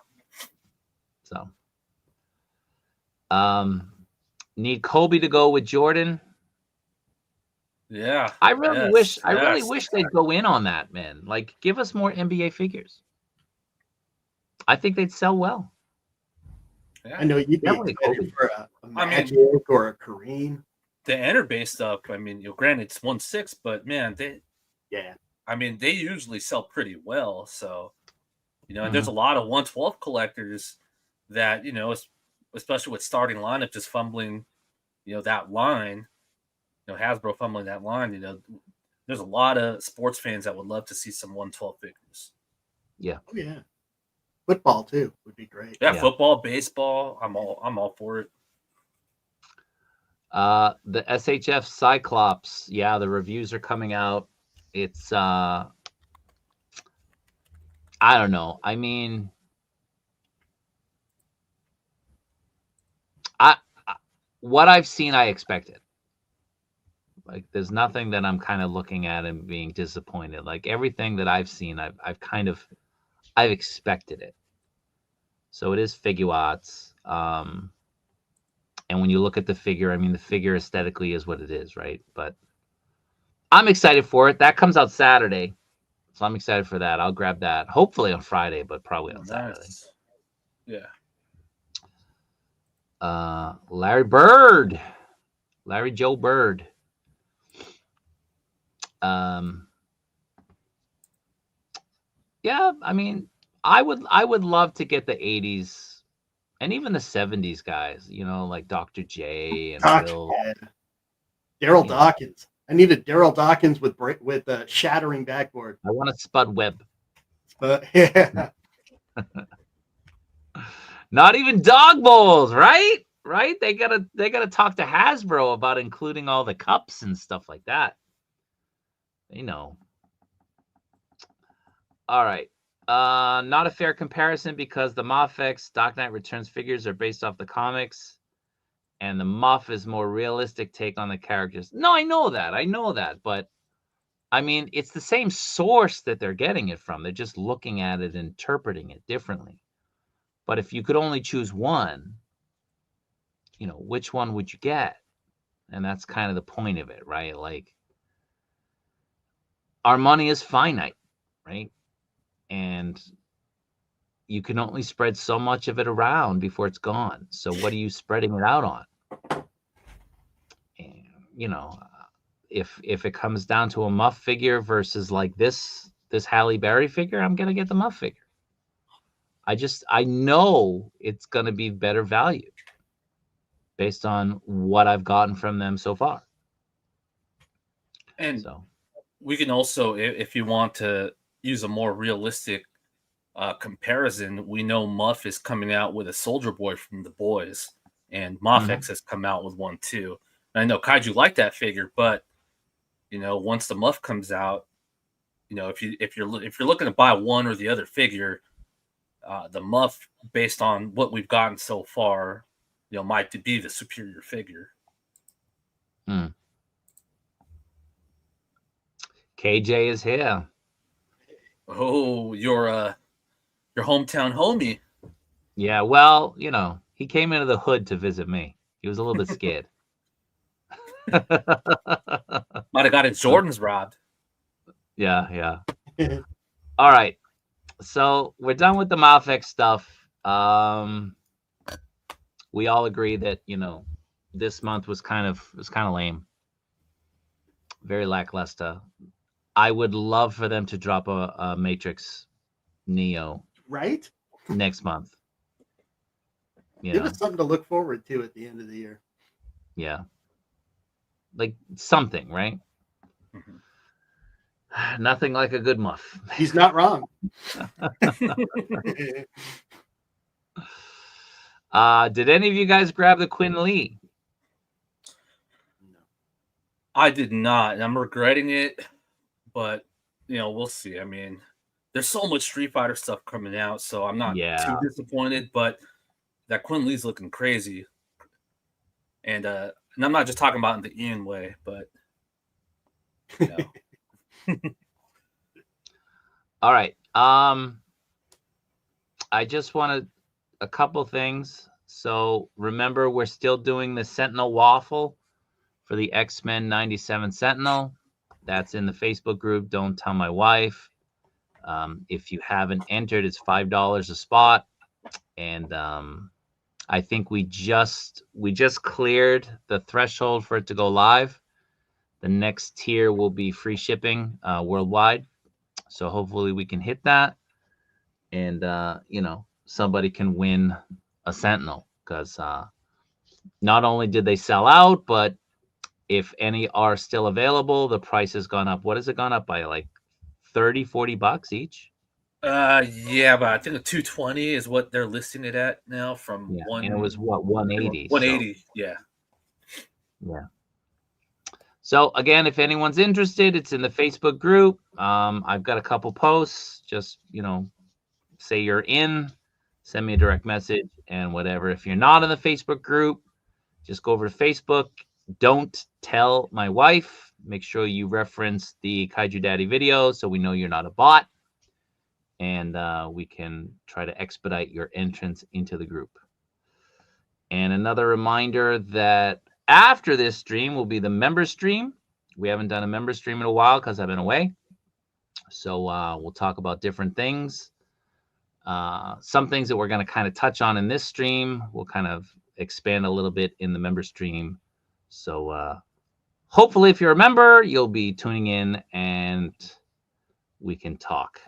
So, need Kobe to go with Jordan. Yeah. I really wish. I really yes. wish they'd go in on that, man. Like, give us more NBA figures. I think they'd sell well. Yeah. I know you'd be Definitely excited Kobe. for a I mean- Magic or a Kareem. The enter base stuff. I mean, granted it's 1/6, but man, they usually sell pretty well. So, and there's a lot of 112 collectors that especially with starting lineup just fumbling, that line, Hasbro fumbling that line. There's a lot of sports fans that would love to see some 112 figures. Yeah. Oh yeah. Football too would be great. Yeah, Yeah. football, baseball. I'm all for it. The SHF Cyclops. Yeah, the reviews are coming out. It's I don't know. I mean, what I've seen, I expected. Like, there's nothing that I'm kind of looking at and being disappointed. Like, everything that I've seen, I've expected it. So it is Figuarts. And when you look at the figure, I mean, the figure aesthetically is what it is, right? But I'm excited for it. That comes out Saturday. So I'm excited for that. I'll grab that. Hopefully on Friday, but probably on Saturday. Nice. Yeah. Larry Joe Bird. Yeah, I mean, I would love to get the 80s and even the 70s guys, like Dr. J and Will. Daryl Dawkins. I needed Daryl Dawkins with shattering backboard. I want a Spud Webb. But yeah. Not even dog bowls, right? Right? They gotta talk to Hasbro about including all the cups and stuff like that. All right. Not a fair comparison because the MAFEX Dark Knight Returns figures are based off the comics, and the Muff is more realistic take on the characters. No, I know that, but I mean, it's the same source that they're getting it from. They're just looking at it and interpreting it differently. But if you could only choose one, which one would you get? And that's kind of the point of it, right? Like, our money is finite, right? And you can only spread so much of it around before it's gone. So what are you spreading it out on? And, if it comes down to a Muff figure versus like this Halle Berry figure, I'm gonna get the Muff figure. I know it's gonna be better value based on what I've gotten from them so far. And so we can also, if you want to use a more realistic comparison, we know Muff is coming out with a Soldier Boy from the Boys, and MAFEX has come out with one too. And I know Kaiju liked that figure, but once the Muff comes out, if you're looking to buy one or the other figure, the Muff, based on what we've gotten so far, might be the superior figure. KJ is here. Oh, your hometown homie. Yeah, well, he came into the hood to visit me. He was a little bit scared. Might have got his Jordans robbed. Yeah. All right. So we're done with the MAFEX stuff. We all agree that, this month was kind of lame. Very lackluster. I would love for them to drop a Matrix Neo Right? next month. Give us something to look forward to at the end of the year. Yeah. Like something, right? Mm-hmm. Nothing like a good Muff. He's not wrong. Did any of you guys grab the Quinn Lee? I did not, and I'm regretting it. But we'll see. I mean, there's so much Street Fighter stuff coming out, so I'm not Yeah. too disappointed. But that Quinn Lee's looking crazy, and I'm not just talking about in the Ian way, but All right. I just wanted a couple things. So remember, we're still doing the Sentinel waffle for the X-Men 97 Sentinel. That's in the Facebook group. Don't tell my wife. If you haven't entered, it's $5 a spot, and I think we just cleared the threshold for it to go live. The next tier will be free shipping worldwide, so hopefully we can hit that, and somebody can win a Sentinel, because not only did they sell out, but if any are still available, the price has gone up. What has it gone up by, like $30-$40 each? Yeah, but I think the 220 is what they're listing it at now from and it was what, 180? 180, yeah. So again, if anyone's interested, it's in the Facebook group. I've got a couple posts. Just say you're in, send me a direct message and whatever. If you're not in the Facebook group, just go over to Facebook. Don't tell my wife. Make sure you reference the Kaiju Daddy video so we know you're not a bot, and we can try to expedite your entrance into the group. And another reminder that after this stream will be the member stream. We haven't done a member stream in a while because I've been away. So we'll talk about different things. Some things that we're going to kind of touch on in this stream, we'll kind of expand a little bit in the member stream. So hopefully if you're a member, you'll be tuning in and we can talk.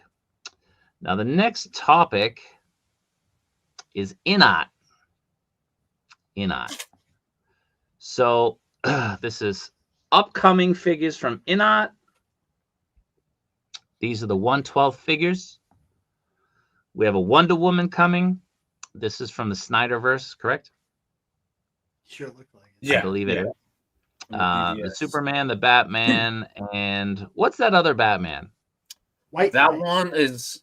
Now, the next topic is INOT. So this is upcoming figures from INOT. These are the 1/12 figures. We have a Wonder Woman coming. This is from the Snyderverse, correct? Sure looked like it. Yeah, I believe it is. The BVS. Superman, the Batman, and what's that other Batman? White That Knight. one is,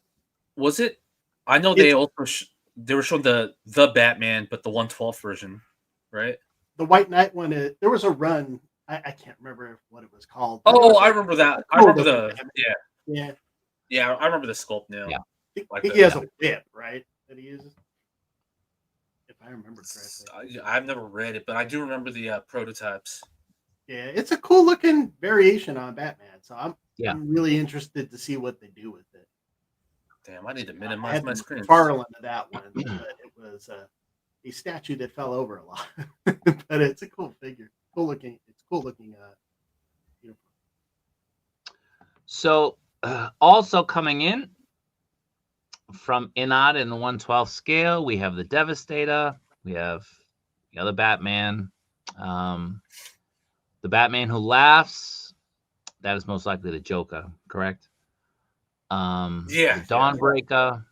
was it? I know they also they were showing the Batman, but the 1/12 version, right? The White Knight one. There was a run. I can't remember what it was called. Oh, I remember that. I remember the yeah. I remember the sculpt now. Yeah. I think he has a whip, right? That he uses, if I remember correctly. I've never read it, but I do remember the prototypes. Yeah, it's a cool looking variation on Batman. So I'm really interested to see what they do with it. Damn, I need to minimize my screen. Far into that one, but it was a statue that fell over a lot. But it's a cool figure. Cool looking. It's cool looking. Uniform. So also coming in from INOT in the 1/12 scale, we have the Devastator. We have the other Batman. The Batman who laughs. That is most likely the Joker, correct? The Dawnbreaker.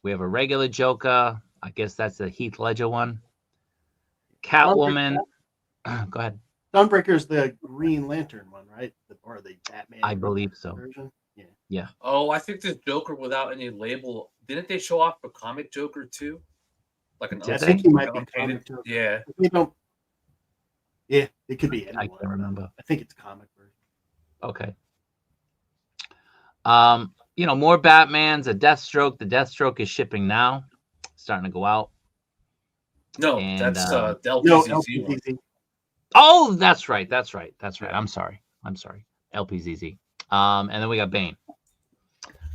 We have a regular Joker. I guess that's the Heath Ledger one. Catwoman. Go ahead. Dawnbreaker is the Green Lantern one, right? Or the Batman. I believe so. Version. Yeah. Oh, I think the Joker without any label. Didn't they show off a comic Joker too? Like an I think he might be comic Joker. Yeah. We don't. Yeah, it could be anyone. I can't remember. I think it's comic version. Okay. More Batmans, a Deathstroke. The Deathstroke is shipping now. Starting to go out. No, And, that's the LPZZ. one. Oh, that's right. I'm sorry. LPZZ. And then we got Bane.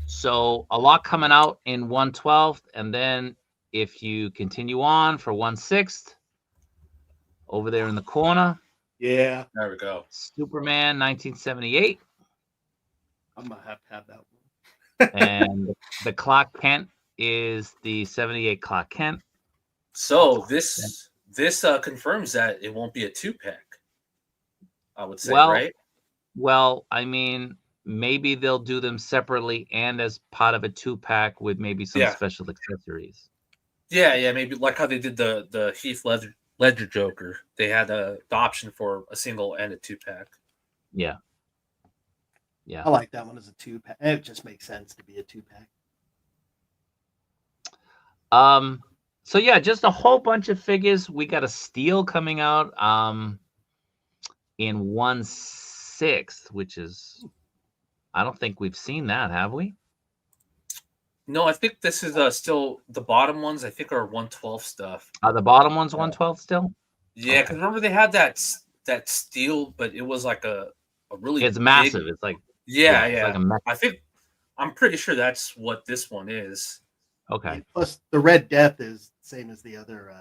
So a lot coming out in 1/12, and then if you continue on for 1/6, over there in the corner. Yeah. There we go. Superman 1978. I'm gonna have to have that one. And the Clark Kent is the 78 Clark Kent. So this confirms that it won't be a 2-pack. I would say, Well, right? Well, I mean, maybe they'll do them separately and as part of a 2-pack with maybe some special accessories. Yeah, maybe like how they did the Heath Ledger Joker. They had the option for a single and a 2-pack. Yeah. Yeah. I like that one as a 2-pack. It just makes sense to be a 2-pack. So yeah, just a whole bunch of figures. We got a steel coming out in 1/6, which is, I don't think we've seen that, have we? No, I think this is still the bottom ones. I think are 112 stuff. The bottom one's 112 still? Yeah, because remember they had that steel, but it was like a really It's massive. big. It's like Yeah, it's like a I think I'm pretty sure that's what this one is. okay. And plus, the Red Death is the same as the other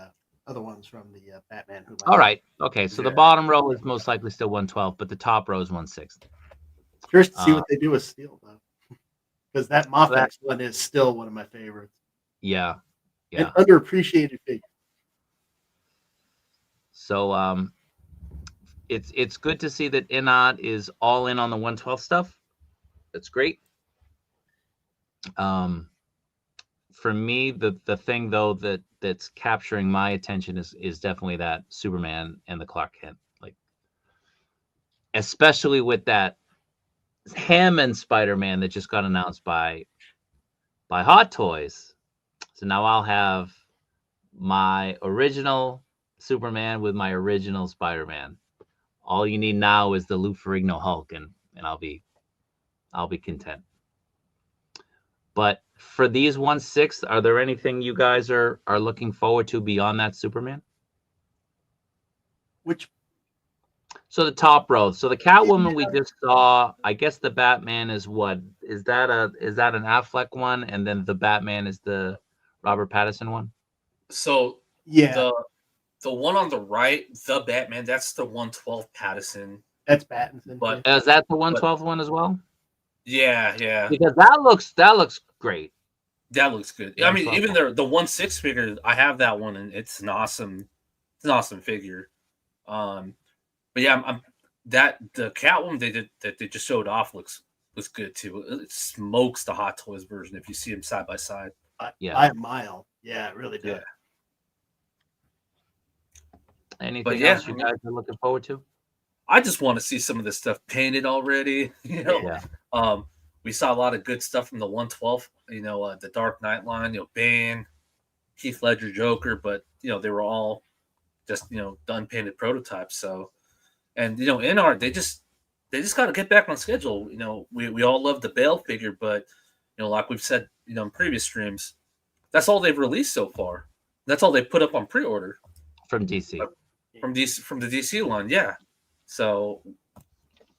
ones from the Batman. All right. Okay. So the Yeah. bottom row is most likely still 112, but the top row is 1/6. Curious to see what they do with steel, though, because that MAFEX one is still one of my favorites. Yeah. An Yeah. underappreciated figure. So it's good to see that Inot is all in on the 112 stuff. That's great. For me, the thing though that's capturing my attention is definitely that Superman and the Clark Kent, like especially with that Hammond Spider-Man that just got announced by Hot Toys. So now I'll have my original Superman with my original Spider-Man. All you need now is the Lou Ferrigno Hulk, and I'll be content. But for these 1/6, are there anything you guys are looking forward to beyond that Superman? Which So the top row. So the Catwoman we just saw. I guess the Batman is what? Is that an Affleck one, and then the Batman is the Robert Pattinson one? So yeah, the one on the right, the Batman, that's the 112 Pattinson. that's Pattinson. But Is that the 112 one as well? yeah, Because that looks great. that looks good. I mean, even the 1/6 figure, I have that one, and it's an awesome figure. But yeah, I'm that the Catwoman they just showed off looks good too. It smokes the Hot Toys version if you see them side by side. by Yeah. a mile. Yeah, it really does. Yeah. Anything else you guys are looking forward to? I just want to see some of this stuff painted already. You know, Yeah. We saw a lot of good stuff from the 112. You know, the Dark Knight line. You know, Bane, Heath Ledger, Joker, but you know they were all just done painted prototypes. So, and in art they just got to get back on schedule. You know, we all love the Bale figure, but like we've said, in previous streams, that's all they've released so far. That's all they put up on pre-order From DC. From the DC line, yeah. So,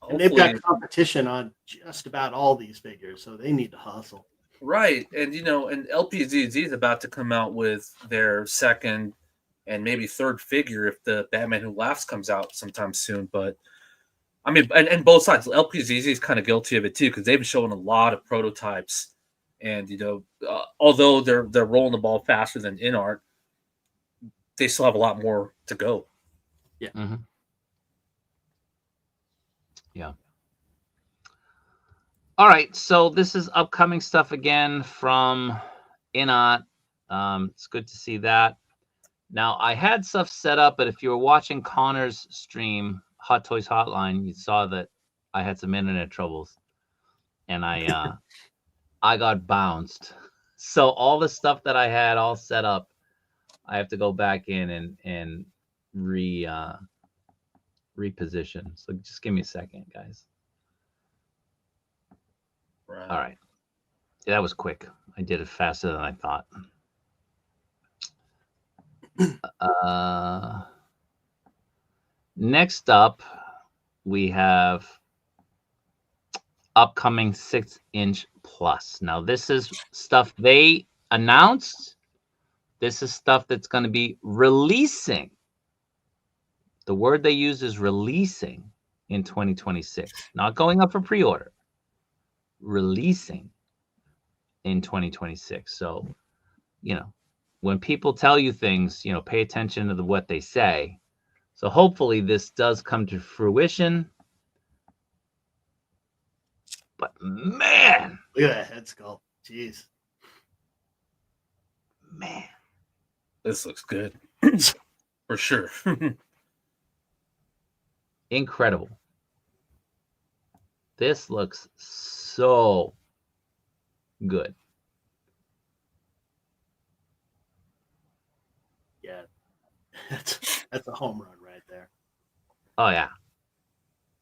and they've got competition on just about all these figures, so they need to hustle. Right, and and LPZZ is about to come out with their second and maybe third figure if the Batman Who Laughs comes out sometime soon. But I mean, and both sides, LPZZ is kind of guilty of it too because they've been showing a lot of prototypes, and although they're rolling the ball faster than in art, they still have a lot more to go. Yeah. Mm-hmm. Yeah. All right, so this is upcoming stuff again from Inot. It's good to see that. Now, I had stuff set up, but if you were watching Connor's stream, Hot Toys Hotline, you saw that I had some internet troubles, and I got bounced. So all the stuff that I had all set up, I have to go back in and reposition. So just give me a second, guys. Right. All right. Yeah, that was quick. I did it faster than I thought. Next up, we have upcoming 6-inch plus. Now, this is stuff they announced. This is stuff that's going to be releasing. The word they use is releasing in 2026, not going up for pre-order. Releasing in 2026. So, when people tell you things, pay attention to what they say. So hopefully this does come to fruition. But man, look at that head sculpt. Jeez. Man. This looks good. For sure. Incredible. This looks so good. Yeah, that's a home run right there. Oh yeah.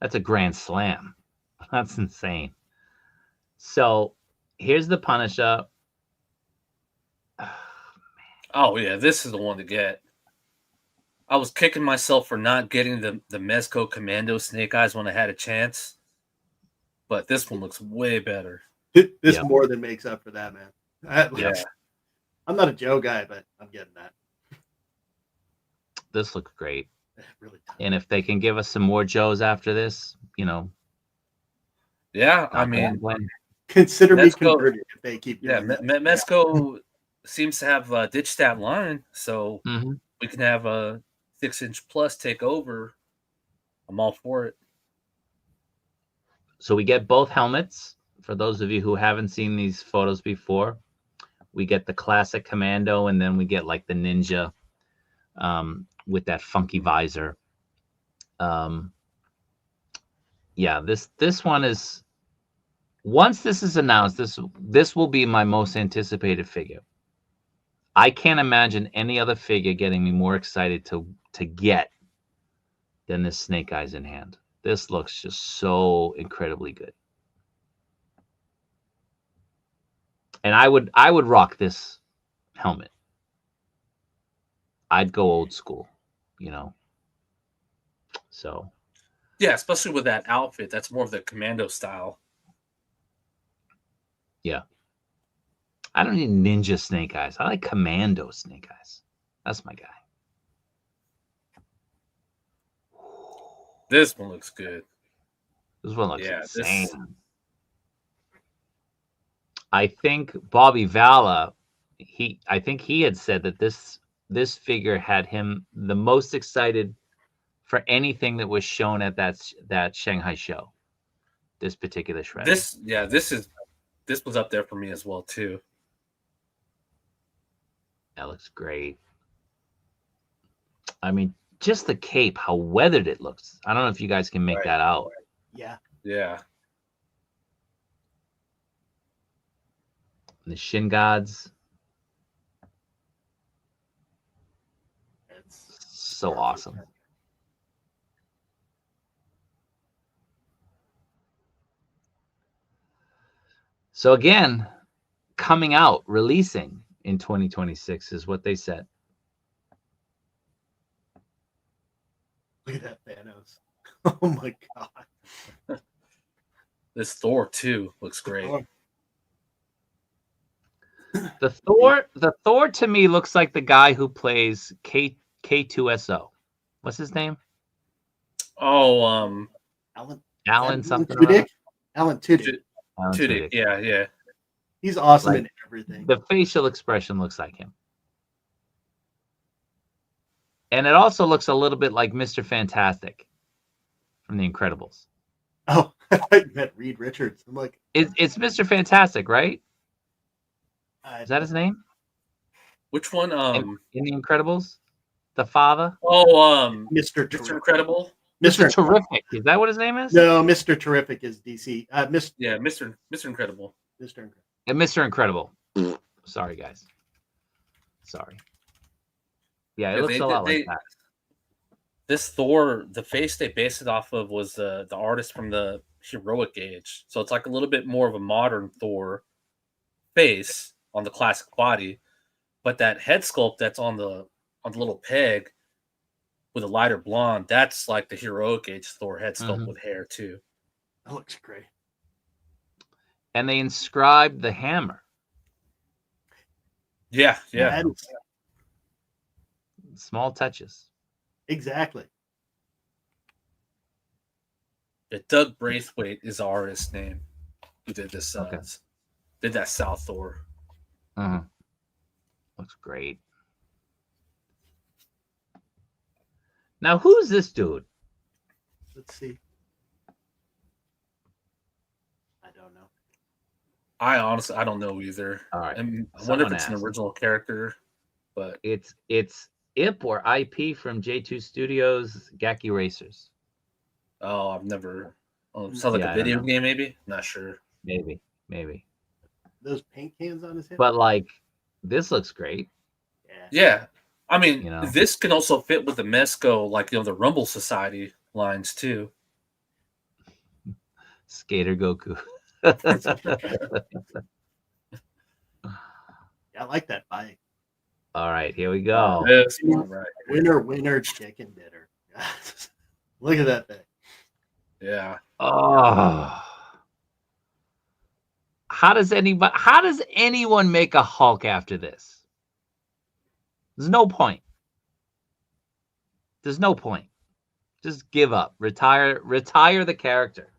That's a grand slam. That's insane. So here's the Punisher. Oh yeah, this is the one to get. I was kicking myself for not getting the Mezco Commando Snake Eyes when I had a chance, but this one looks way better. This Yep. more than makes up for that, man. Yeah. I'm not a Joe guy, but I'm getting that. This looks great. Really. And if they can give us some more Joes after this, Yeah, I not mean, complain. Consider me Mezco- converted if they keep yeah, doing that. Mezco seems to have ditched that line, so Mhm. we can have a 6-inch plus take over. I'm all for it. So we get both helmets. For those of you who haven't seen these photos before, we get the classic Commando, and then we get like the Ninja with that funky visor. Yeah, this one is. Once this is announced, this will be my most anticipated figure. I can't imagine any other figure getting me more excited to get than this Snake Eyes in hand. This looks just so incredibly good. And I would rock this helmet. I'd go old school, So Yeah, especially with that outfit. That's more of the Commando style. yeah. I don't need Ninja Snake Eyes. I like Commando Snake Eyes. That's my guy. This one looks good. This one looks Yeah, insane. I think Bobby Vala, I think he had said that this figure had him the most excited for anything that was shown at that Shanghai show. This particular shred. This was up there for me as well too. That looks great. I mean, just the cape, how weathered it looks. I don't know if you guys can make that out. Yeah. Yeah. The shin guards. It's So awesome. So again, coming out, releasing in 2026 is what they said. Look at that Thanos. Oh my god. This Thor too looks great. The Thor to me looks like the guy who plays K2SO. What's his name? Oh, Alan something. Tudyk? Alan Tudyk. Tudyk. Yeah. He's awesome Like, in everything. The facial expression looks like him. And it also looks a little bit like Mr. Fantastic from The Incredibles. Oh, I met Reed Richards. I'm like, It's Mr. Fantastic, right? Is that his name? Which one? In The Incredibles? The father? Mr. Incredible. Mr. Terrific. Is that what his name is? No, Mr. Terrific is DC. Mr. Incredible. Mr. Incredible. And Mr. Incredible. Sorry, guys. Sorry. Yeah, it looks a lot like that. This Thor, the face they based it off of was the artist from the Heroic Age. So it's like a little bit more of a modern Thor face on the classic body. But that head sculpt that's on the little peg with a lighter blonde, that's like the Heroic Age Thor head sculpt with hair too. That looks great. And they inscribed the hammer. Yeah. Small touches. Exactly. Yeah, Doug Braithwaite is the artist's name who did this. Did that South Thor. Looks great. Now, who's this dude? Let's see. I don't know. I honestly, I don't know either. All right. I wonder if it's an original character, but it's IP or IP from J2 Studios, Gaki Racers. Oh, I've never Oh, sounds like Yeah, a I don't video know. game, maybe. Not sure. Maybe. Those paint cans on his head. But like, this looks great. Yeah. Yeah, I mean, You know. this can also fit with the Mezco, like the Rumble Society lines too. Skater Goku. Yeah, I like that bike. All right, here we go. This one, right? Winner, chicken dinner. Look at that thing. Yeah. Oh. How does anyone make a Hulk after this? There's no point. There's no point. Just give up. Retire the character.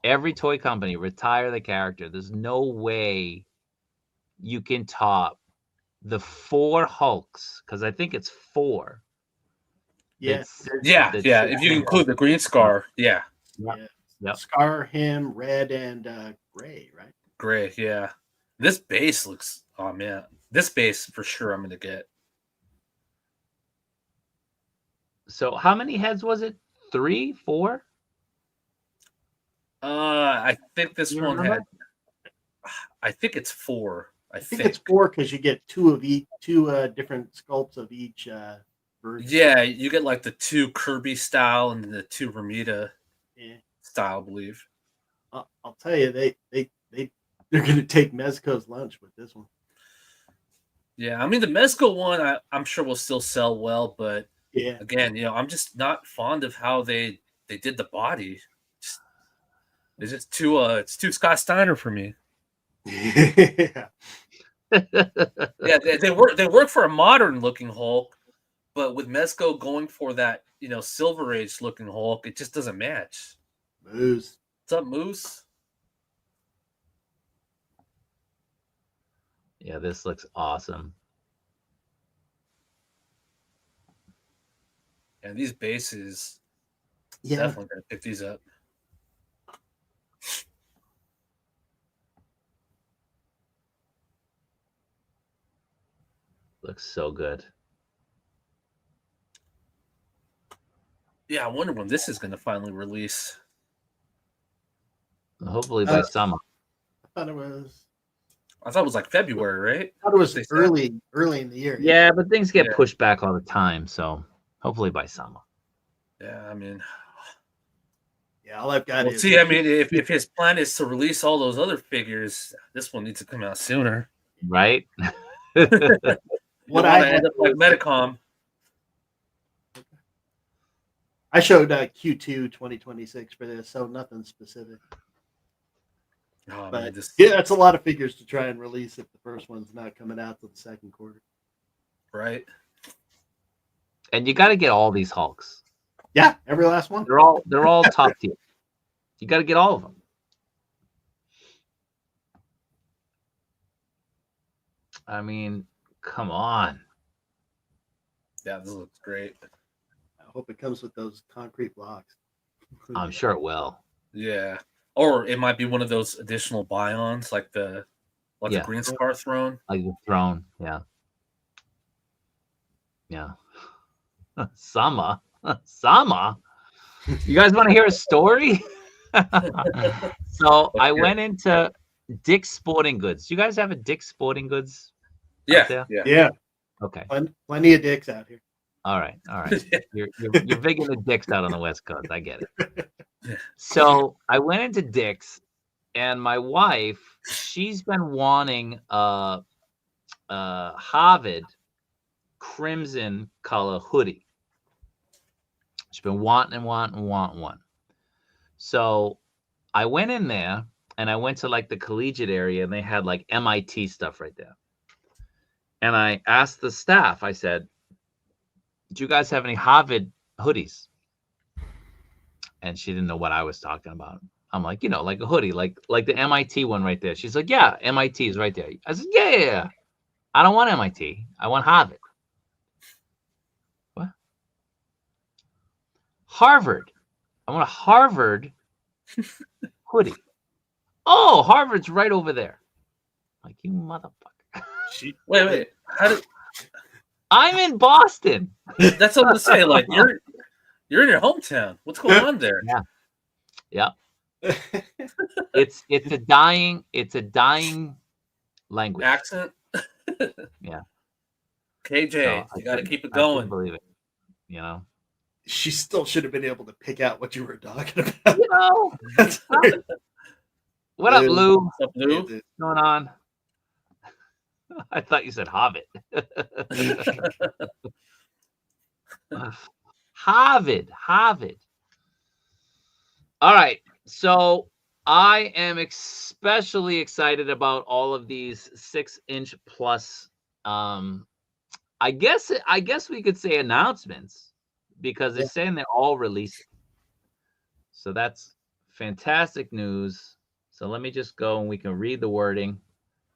Every toy company, retire the character. There's no way you can top the 4 Hulks, because I think it's 4. Yeah. Yeah. If you include the Green Scar, yeah. Yep. Scar, him, red, and gray, right? Gray, yeah. This base looks. Oh man, this base for sure. I'm gonna get. So how many heads was it? 3, 4? I think this You one remember? had. I think it's 4. I think it's 4 because you get 2 different sculpts of each version. Yeah, you get like the 2 Kirby style and the 2 Ramita style, I believe. I'll tell you, they're going to take Mezco's lunch with this one. Yeah, I mean the Mezco one, I'm sure will still sell well, but Yeah, again, I'm just not fond of how they did the body. It's just too Scott Steiner for me. yeah. Yeah, they work for a modern looking Hulk, but with Mezco going for that Silver Age looking Hulk, it just doesn't match. Moose. What's up, Moose? Yeah, this looks awesome. And these bases, Yeah, definitely gonna pick these up. Looks so good. Yeah, I wonder when this is going to finally release. Hopefully by summer. I thought it was like February, right? They said. early in the year. Yeah, but things get Yeah. pushed back all the time, so hopefully by summer. Yeah, I mean, Yeah, all I've got well, is see, I mean, if his plan is to release all those other figures, this one needs to come out sooner. Right? what I I end up like Medicom. I showed Q2 2026 for this, so nothing specific. Oh, But man, this, yeah, that's a lot of figures to try and release if the first one's not coming out till the second quarter. right? And you got to get all these Hulks. Yeah, every last one. They're all top tier. You got to get all of them. I mean, come on. Yeah, this looks great. I hope it comes with those concrete blocks. I'm sure it will. Yeah, or it might be one of those additional buy-ons, like the Green Scar throne. Like the throne. Yeah. Yeah. Sama. You guys want to hear a story? So I went into Dick's Sporting Goods. You guys have a Dick's Sporting Goods? out there? Yeah, Okay. plenty of dicks out here. All right. You're big into Dick's out on the West Coast. I get it. So I went into Dick's, and my wife, she's been wanting a Harvard crimson color hoodie. She's been wanting one. So I went in there, and I went to like the collegiate area, and they had like MIT stuff right there. And I asked the staff, I said, do you guys have any Harvard hoodies? And she didn't know what I was talking about. I'm like, like a hoodie, like the MIT one right there. She's like, yeah, MIT is right there. I said, yeah. I don't want MIT. I want Harvard. What? Harvard. I want a Harvard hoodie. Oh, Harvard's right over there. Like, you motherfucker. Wait. How did? I'm in Boston. That's what I'm saying. Like you're You're in your hometown. What's going on there? Yeah. It's a dying language. Accent. Yeah. KJ, So you got to keep it I couldn't going. believe it. You know. She still should have been able to pick out what you were talking about. You know. That's weird. What up, Lou? What's up, Lou? What's going on? I thought you said Hobbit. Harvard. All right. So I am especially excited about all of these 6-inch plus. I guess we could say announcements because they're saying they're all releasing. So that's fantastic news. So let me just go and we can read the wording.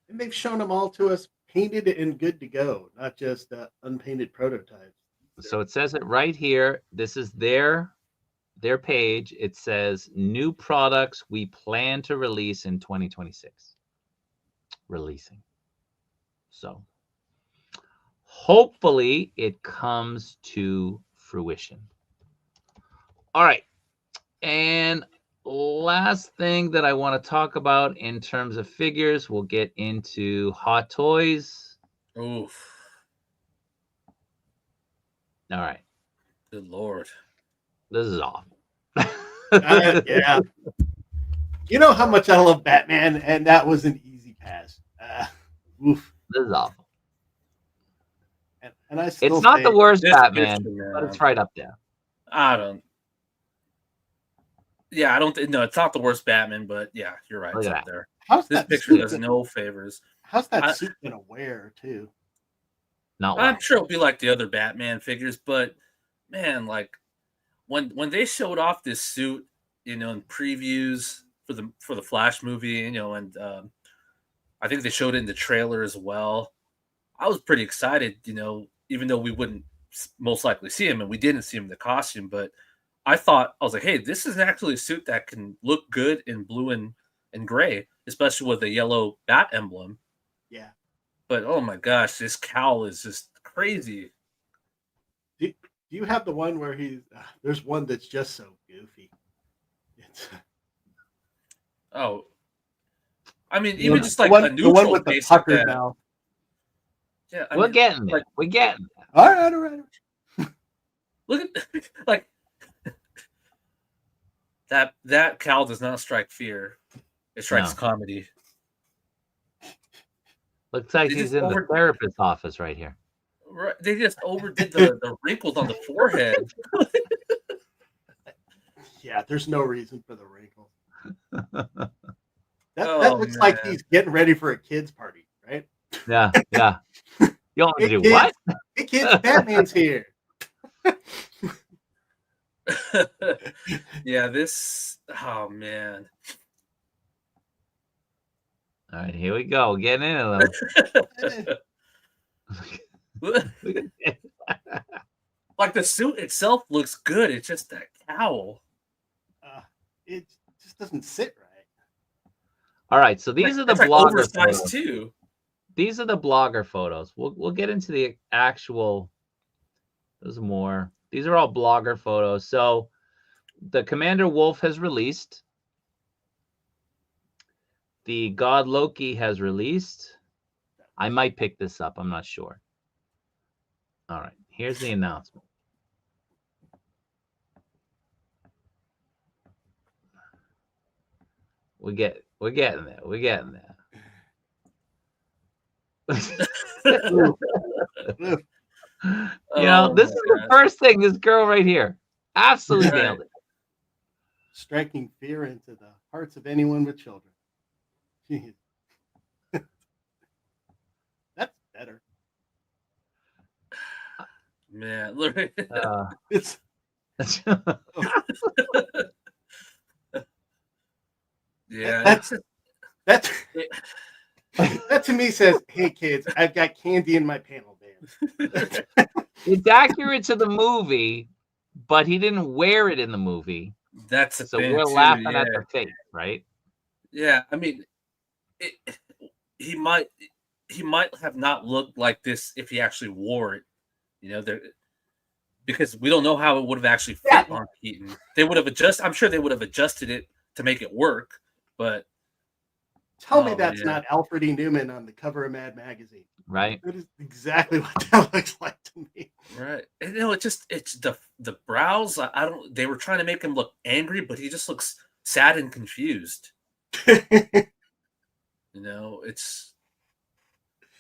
And they've shown them all to us painted and good to go, not just unpainted prototypes. So it says it right here. This is their page. It says new products we plan to release in 2026. Releasing. So hopefully it comes to fruition. All right. And last thing that I want to talk about in terms of figures, we'll get into Hot Toys. Oof. All right. Good Lord. This is awful. Yeah. You know how much I love Batman, and that was an easy pass. Oof. This is awful. And I still It's not the worst This Batman, picture, but it's right up there. I don't. Yeah, I don't. No, it's not the worst Batman, but yeah, you're right. Look It's at up that. there. How's This that picture suit does gonna- no favors. How's that suit gonna wear too? Not I'm well. sure it'll be like the other Batman figures, but man, like when they showed off this suit, you know, in previews for the Flash movie, you know, and I think they showed it in the trailer as well. I was pretty excited, you know, even though we wouldn't most likely see him, and we didn't see him in the costume, but I was like, hey, this is actually a suit that can look good in blue and gray, especially with a yellow bat emblem. Yeah. But oh my gosh, this cowl is just crazy. Do you have the one where there's one that's just so goofy? Oh, I mean, The even one- just the like one- a the neutral one with the face like puckered that. mouth. Yeah, I We're mean, getting there. like, We're getting there. All right. look at like that cowl does not strike fear; it strikes No. comedy. Looks like They he's just in the therapist's office right here. Right, they just overdid the wrinkles on the forehead. Yeah, there's no reason for the wrinkle. That Oh, looks like man. he's getting ready for a kid's party, right? Yeah. You want me to do Hey, what? Hey kids, Batman's here. Yeah, this. Oh man. All right, here we go. Getting into them. Like the suit itself looks good. It's just that cowl. It just doesn't sit right. All right, so these are the It's like blogger oversized photos. too. These are the blogger photos. We'll get into the actual. There's more. These are all blogger photos. So the Commander Wolf has released. The God Loki has released. I might pick this up. I'm not sure. All right, here's the announcement. We're getting there. We're getting there. You know, this is the first thing. This girl right here absolutely nailed it. Striking fear into the hearts of anyone with children. Jeez. That's better. Man, look. It's Yeah. that to me says, "Hey kids, I've got candy in my panel band." It's accurate to the movie, but he didn't wear it in the movie. That's the So thing, we're too, laughing yeah. at the face, right? Yeah, I mean, he might have not looked like this if he actually wore it. You know, because we don't know how it would have actually fit on Keaton. They would have adjusted. I'm sure they would have adjusted it to make it work, but tell me that's not Alfred E. Newman on the cover of Mad Magazine. Right. That is exactly what that looks like to me. Right. And, it's the brows. I don't. They were trying to make him look angry, but he just looks sad and confused. It's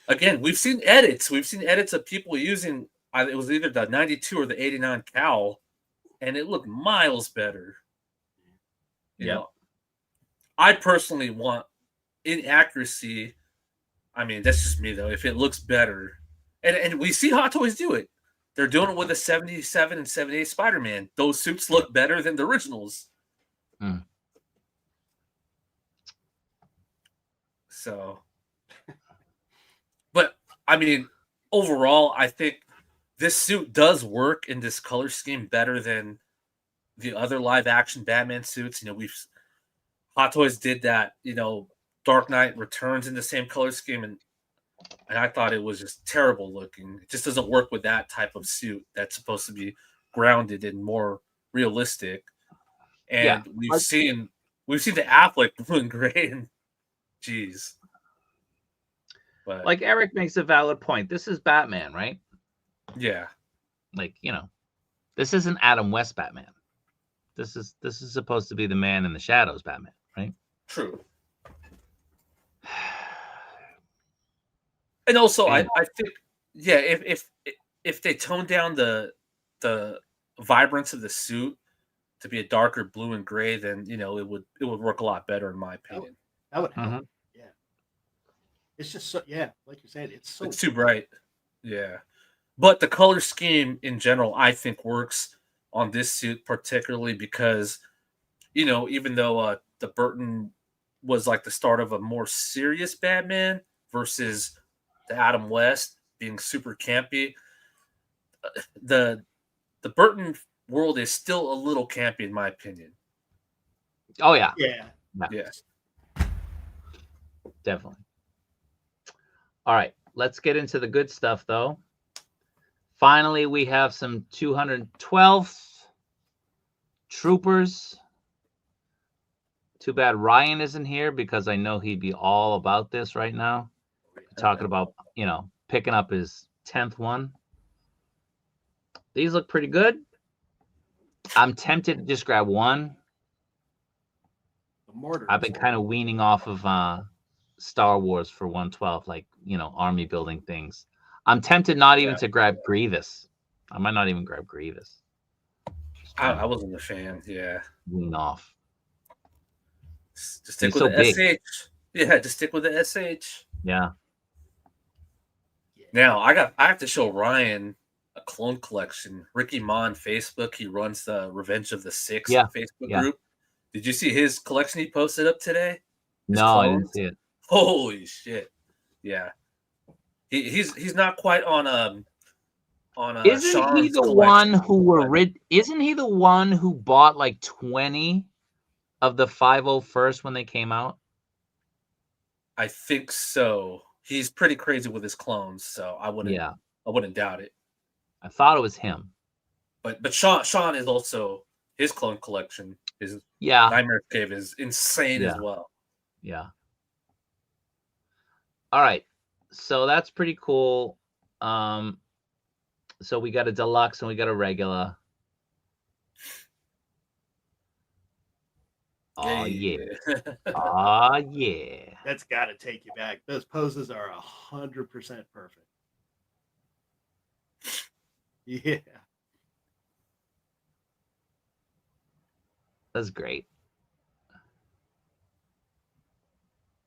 again. We've seen edits. We've seen edits of people using. It was either the 92 or the 89 cowl, and it looked miles better. You know, I personally want inaccuracy. I mean, that's just me though. If it looks better, and we see Hot Toys do it, they're doing it with the 77 and 78 Spider-Man. Those suits look better than the originals. So, but I mean, overall, I think this suit does work in this color scheme better than the other live-action Batman suits. Hot Toys did that. Dark Knight Returns in the same color scheme, and I thought it was just terrible looking. It just doesn't work with that type of suit that's supposed to be grounded and more realistic. And we've seen the Affleck blue and gray, and geez. But like Eric makes a valid point. This is Batman, right? Yeah. This isn't Adam West Batman. This is supposed to be the Man in the Shadows Batman, right? True. And also, I think, if they tone down the vibrance of the suit to be a darker blue and gray, then it would work a lot better in my opinion. That would help. Yeah. It's just so like you said, it's too bright. Yeah. But the color scheme in general, I think, works on this suit particularly because, even though the Burton was like the start of a more serious Batman versus the Adam West being super campy, the Burton world is still a little campy in my opinion. Oh yeah. Yeah. Definitely. All right, let's get into the good stuff though. Finally, we have some 212th troopers. Too bad Ryan isn't here because I know he'd be all about this right now. Talking about, picking up his 10th one. These look pretty good. I'm tempted to just grab one. I've been kind of weaning off of Star Wars for 112, army building things. I'm tempted not even to grab Grievous. I might not even grab Grievous. I wasn't a fan. Yeah. Wean off. Just stick with the SH. Yeah, just stick with the SH. Yeah. Now I have to show Ryan a clone collection. Ricky Ma on Facebook. He runs the Revenge of the Six Facebook group. Did you see his collection he posted up today? No, I didn't see it. Holy shit! Yeah, he's not quite on Isn't Sean's he the collection, one who Isn't he the one who bought like 20 of the 501st when they came out? I think so. He's pretty crazy with his clones, so I wouldn't doubt it. I thought it was him. But Sean is also, his clone collection, his Nightmare Cave is insane as well. Yeah. All right. So that's pretty cool. So we got a deluxe and we got a regular. Oh yeah. Oh yeah. That's got to take you back. Those poses are 100% perfect. Yeah. That's great.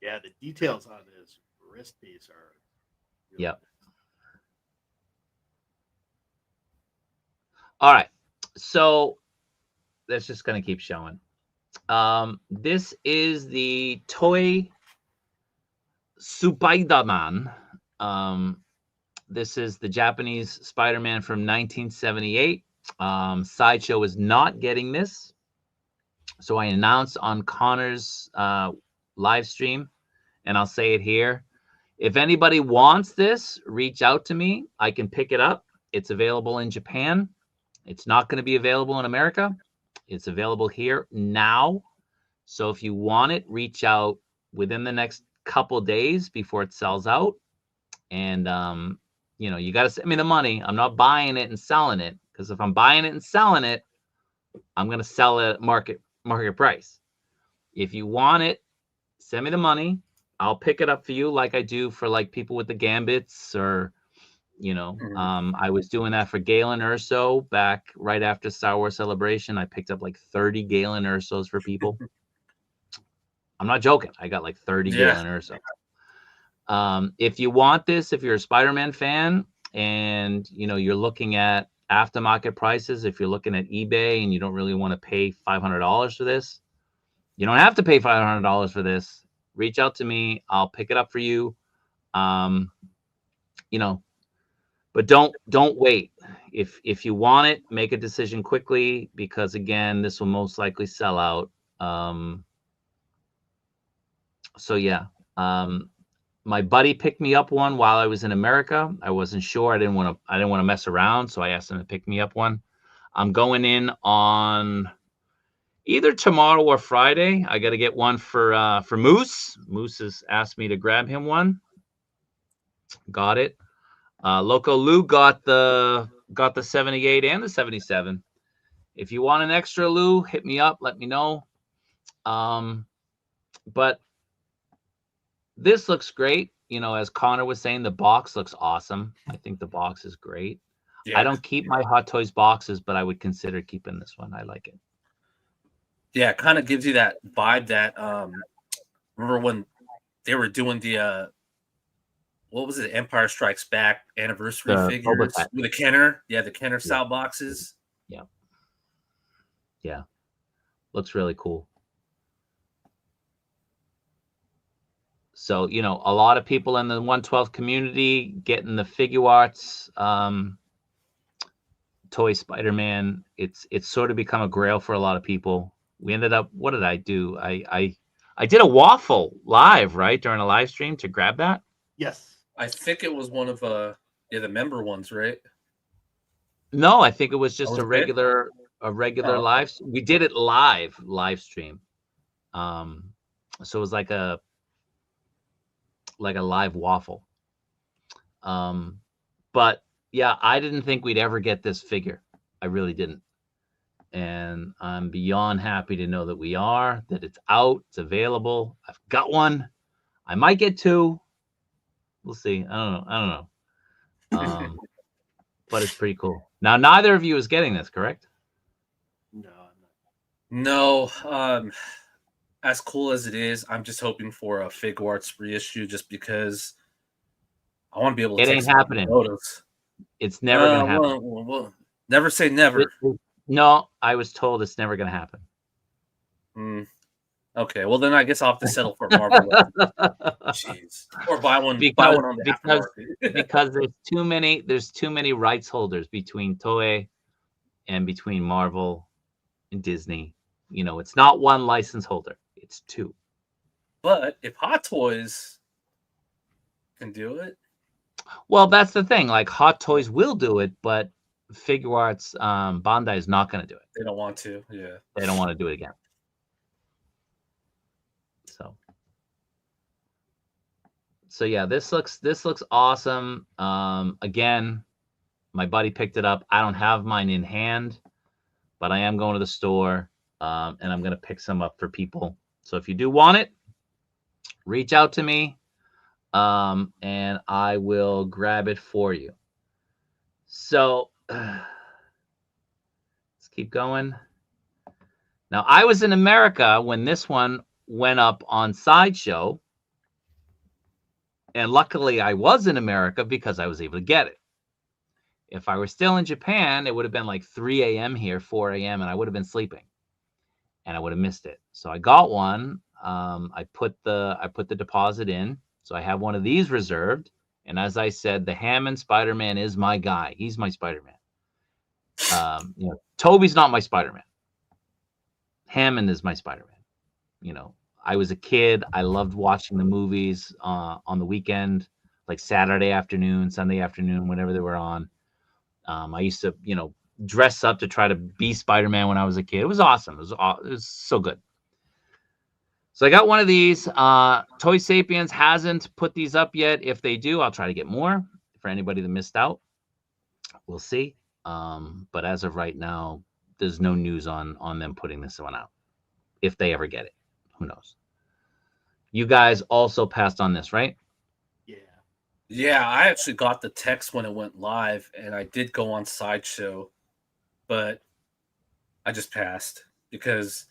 Yeah, the details on this wrist piece are. Yep. All right. So that's just going to keep showing. This is the Toy Spider-Man. This is the Japanese Spider-Man from 1978. Sideshow is not getting this. So I announced on Connor's live stream, and I'll say it here. If anybody wants this, reach out to me. I can pick it up. It's available in Japan. It's not going to be available in America. It's available here now. So if you want it, reach out within the next couple days before it sells out. And you got to send me the money. I'm not buying it and selling it, because if I'm buying it and selling it, I'm going to sell it at market price. If you want it, send me the money. I'll pick it up for you like I do for like people with the Gambits, or I was doing that for Galen Urso back right after Star Wars Celebration. I picked up like 30 Galen Ursos for people. I'm not joking. I got like 30 Galen Ursos. If you want this, if you're a Spider-Man fan and you're looking at aftermarket prices, if you're looking at eBay and you don't really want to pay $500 for this, you don't have to pay $500 for this. Reach out to me. I'll pick it up for you. But don't wait. If you want it, make a decision quickly, because again, this will most likely sell out. So yeah. My buddy picked me up one while I was in America. I wasn't sure. I didn't want to mess around, so I asked him to pick me up one. I'm going in on either tomorrow or Friday. I got to get one for Moose. Moose has asked me to grab him one. Got it. Loco Lou got the 78 and the 77. If you want an extra, Lou, hit me up. Let me know. But this looks great. As Connor was saying, the box looks awesome. I think the box is great. Yeah. I don't keep my Hot Toys boxes, but I would consider keeping this one. I like it. Yeah, it kind of gives you that vibe that remember when they were doing the what was it, Empire Strikes Back anniversary figures with the Kenner? Yeah, the Kenner style boxes. Yeah. Yeah. Looks really cool. So, a lot of people in the 112 community getting the figure arts toy Spider-Man. It's sort of become a grail for a lot of people. We ended up, what did I do? I did a waffle live, right? During a live stream to grab that. Yes. I think it was one of the member ones, right? No, I think it was just a regular live. We did it live stream. So it was like a live waffle. But yeah, I didn't think we'd ever get this figure. I really didn't. And I'm beyond happy to know that we are, that it's out, it's available. I've got one. I might get two. We'll see. I don't know. But it's pretty cool. Now, neither of you is getting this, correct? No, I'm not. No. As cool as it is, I'm just hoping for a Fig Arts reissue, just because I want to be able to. It ain't happening. Photos. It's never gonna happen. Well, never say never. No, I was told it's never gonna happen. Okay, well then I guess I'll have to settle for Marvel. Jeez, or buy one on the aftermarket. Because there's too many rights holders between Toei and between Marvel and Disney. It's not one license holder; it's two. But if Hot Toys can do it, well, that's the thing. Like Hot Toys will do it, but Figure Arts, Bandai is not going to do it. They don't want to. Yeah, they don't want to do it again. So yeah, this looks awesome. Again, my buddy picked it up. I don't have mine in hand, but I am going to the store, and I'm going to pick some up for people. So if you do want it, reach out to me, and I will grab it for you. So let's keep going. Now, I was in America when this one went up on Sideshow. And luckily, I was in America because I was able to get it. If I were still in Japan, it would have been like 3 a.m. here, 4 a.m., and I would have been sleeping, and I would have missed it. So I got one. I put the deposit in, so I have one of these reserved. And as I said, the Hammond Spider-Man is my guy. He's my Spider-Man. Toby's not my Spider-Man. Hammond is my Spider-Man. I was a kid. I loved watching the movies on the weekend, like Saturday afternoon, Sunday afternoon, whenever they were on. I used to, dress up to try to be Spider-Man when I was a kid. It was awesome. It was so good. So I got one of these. Toy Sapiens hasn't put these up yet. If they do, I'll try to get more for anybody that missed out. We'll see. But as of right now, there's no news on them putting this one out. If they ever get it, who knows? You guys also passed on this, right? Yeah. Yeah, I actually got the text when it went live, and I did go on Sideshow, but I just passed because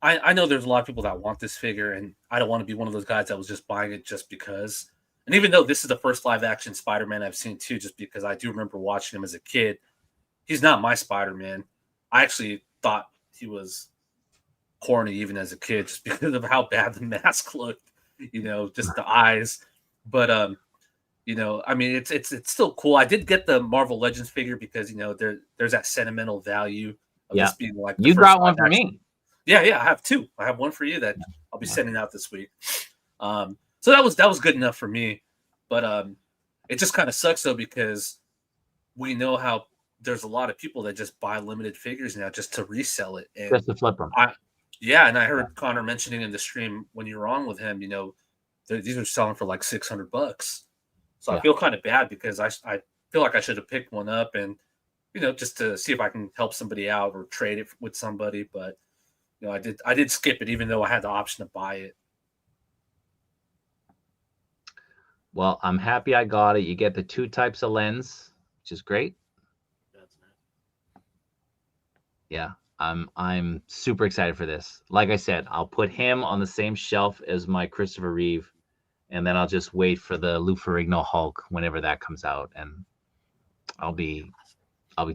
I know there's a lot of people that want this figure, and I don't want to be one of those guys that was just buying it just because. And even though this is the first live action Spider-Man I've seen too, just because I do remember watching him as a kid, he's not my Spider-Man. I actually thought he was corny even as a kid just because of how bad the mask looked, just the eyes. But I mean, it's still cool. I did get the Marvel Legends figure because there's that sentimental value of this being like you got one for me. Yeah, I have two. I have one for you that I'll be sending out this week. So that was good enough for me. But it just kind of sucks though because we know how there's a lot of people that just buy limited figures now just to resell it and just to flip them. And I heard Connor mentioning in the stream when you were on with him, these are selling for like $600. So I feel kind of bad because I feel like I should have picked one up and just to see if I can help somebody out or trade it with somebody, but I did skip it even though I had the option to buy it. Well, I'm happy I got it. You get the 2 types of lens, which is great. That's nice. Yeah, I'm super excited for this. Like I said, I'll put him on the same shelf as my Christopher Reeve, and then I'll just wait for the Lou Ferrigno Hulk whenever that comes out, and I'll be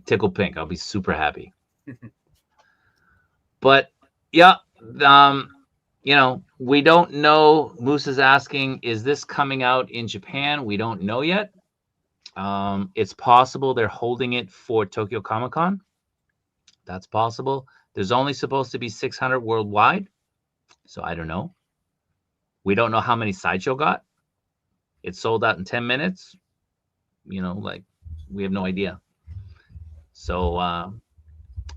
tickled pink. I'll be super happy. But yeah, we don't know. Moose is asking, is this coming out in Japan? We don't know yet. It's possible they're holding it for Tokyo Comic Con. That's possible. There's only supposed to be 600 worldwide, so I don't know. We don't know how many Sideshow got. It sold out in 10 minutes. We have no idea. So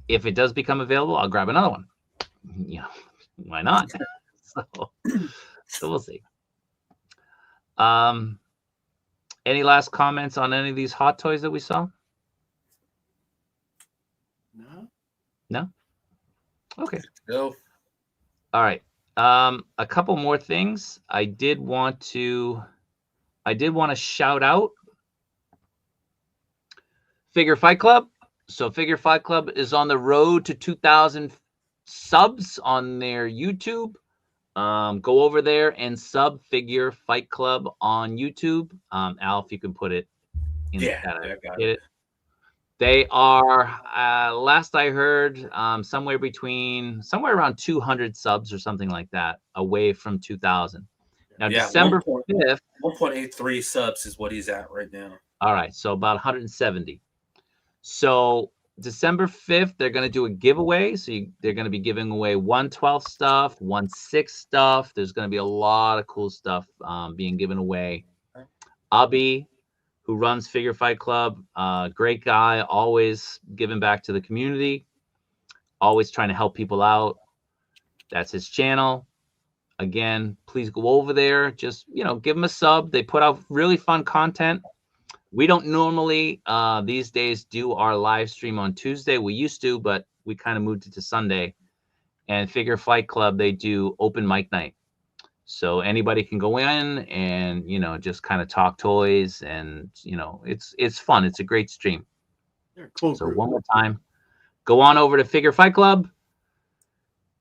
if it does become available, I'll grab another one. Why not? So we'll see. Any last comments on any of these hot toys that we saw? No? Okay. Go. All right. A couple more things. I did want to shout out Figure Fight Club. So Figure Fight Club is on the road to 2,000 subs on their YouTube. Go over there and sub Figure Fight Club on YouTube. Al, if you can put it in the chat. I got it. They are, last I heard, somewhere around 200 subs or something like that away from 2,000. Now, December 5th. 1.83 subs is what he's at right now. All right, so about 170. So December 5th, they're going to do a giveaway. So they're going to be giving away 1/12 stuff, 1/6 stuff. There's going to be a lot of cool stuff being given away. Abby, who runs Figure Fight Club, great guy, always giving back to the community, always trying to help people out. That's his channel. Again, please go over there. Just, give him a sub. They put out really fun content. We don't normally these days do our live stream on Tuesday. We used to, but we kind of moved it to Sunday. And Figure Fight Club, they do open mic night. So anybody can go in and, just kind of talk toys and, it's fun. It's a great stream. They're cool. So one more time, go on over to Figure Fight Club,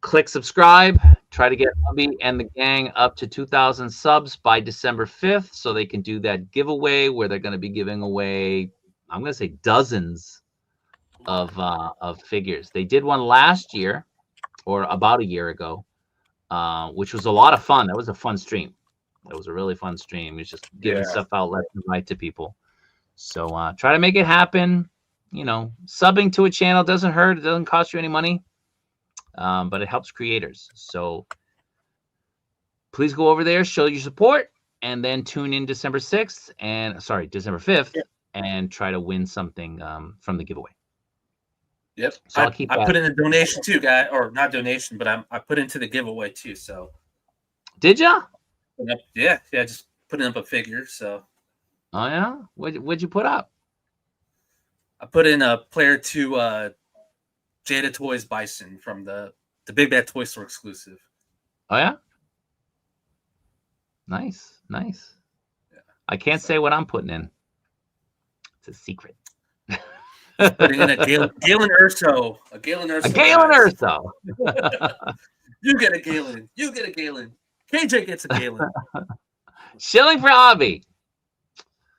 click subscribe, try to get Abby and the gang up to 2,000 subs by December 5th so they can do that giveaway where they're going to be giving away, I'm going to say dozens of figures. They did one last year or about a year ago. Which was a lot of fun. That was a fun stream. That was a really fun stream. It was just giving stuff out left and right to people. So try to make it happen. Subbing to a channel doesn't hurt. It doesn't cost you any money, but it helps creators. So please go over there, show your support, and then tune in December 5th, and try to win something from the giveaway. Yep. So I'll keep I that. put in a donation too, guy, or not donation, but I put into the giveaway too. So Did ya? yeah, just putting up a figure. So Oh yeah. What'd you put up? I put in a player to Jada Toys Bison from the Big Bad Toy Store exclusive. Oh yeah. Nice. Yeah. I can't say what I'm putting in. It's a secret. Putting in a Galen Urso. A Galen Urso. A Galen Urso. You get a Galen. You get a Galen. KJ gets a Galen. Shilling for Avi.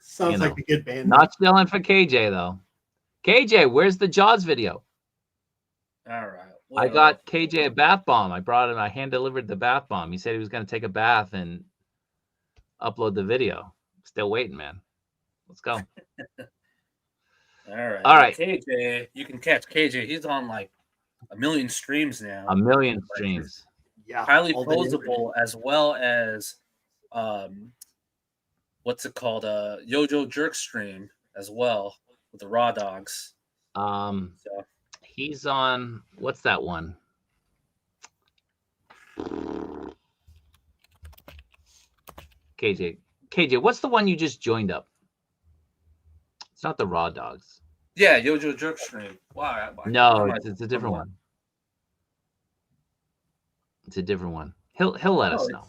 Sounds like a good band. Not shilling for KJ though. KJ, where's the Jaws video? All right. I got KJ a bath bomb. I brought him. I hand delivered the bath bomb. He said he was going to take a bath and upload the video. Still waiting, man. Let's go. All right. KJ, you can catch KJ. He's on like 1 million streams now. 1 million streams. Yeah. Highly posable, as well as what's it called? Yojo Jerk stream as well with the Raw Dogs. So. He's on, what's that one? KJ, what's the one you just joined up? It's not the Raw Dogs. Yeah, Yojo Jerk stream. Wow. No, it's a different one. It's a different one. He'll let us know.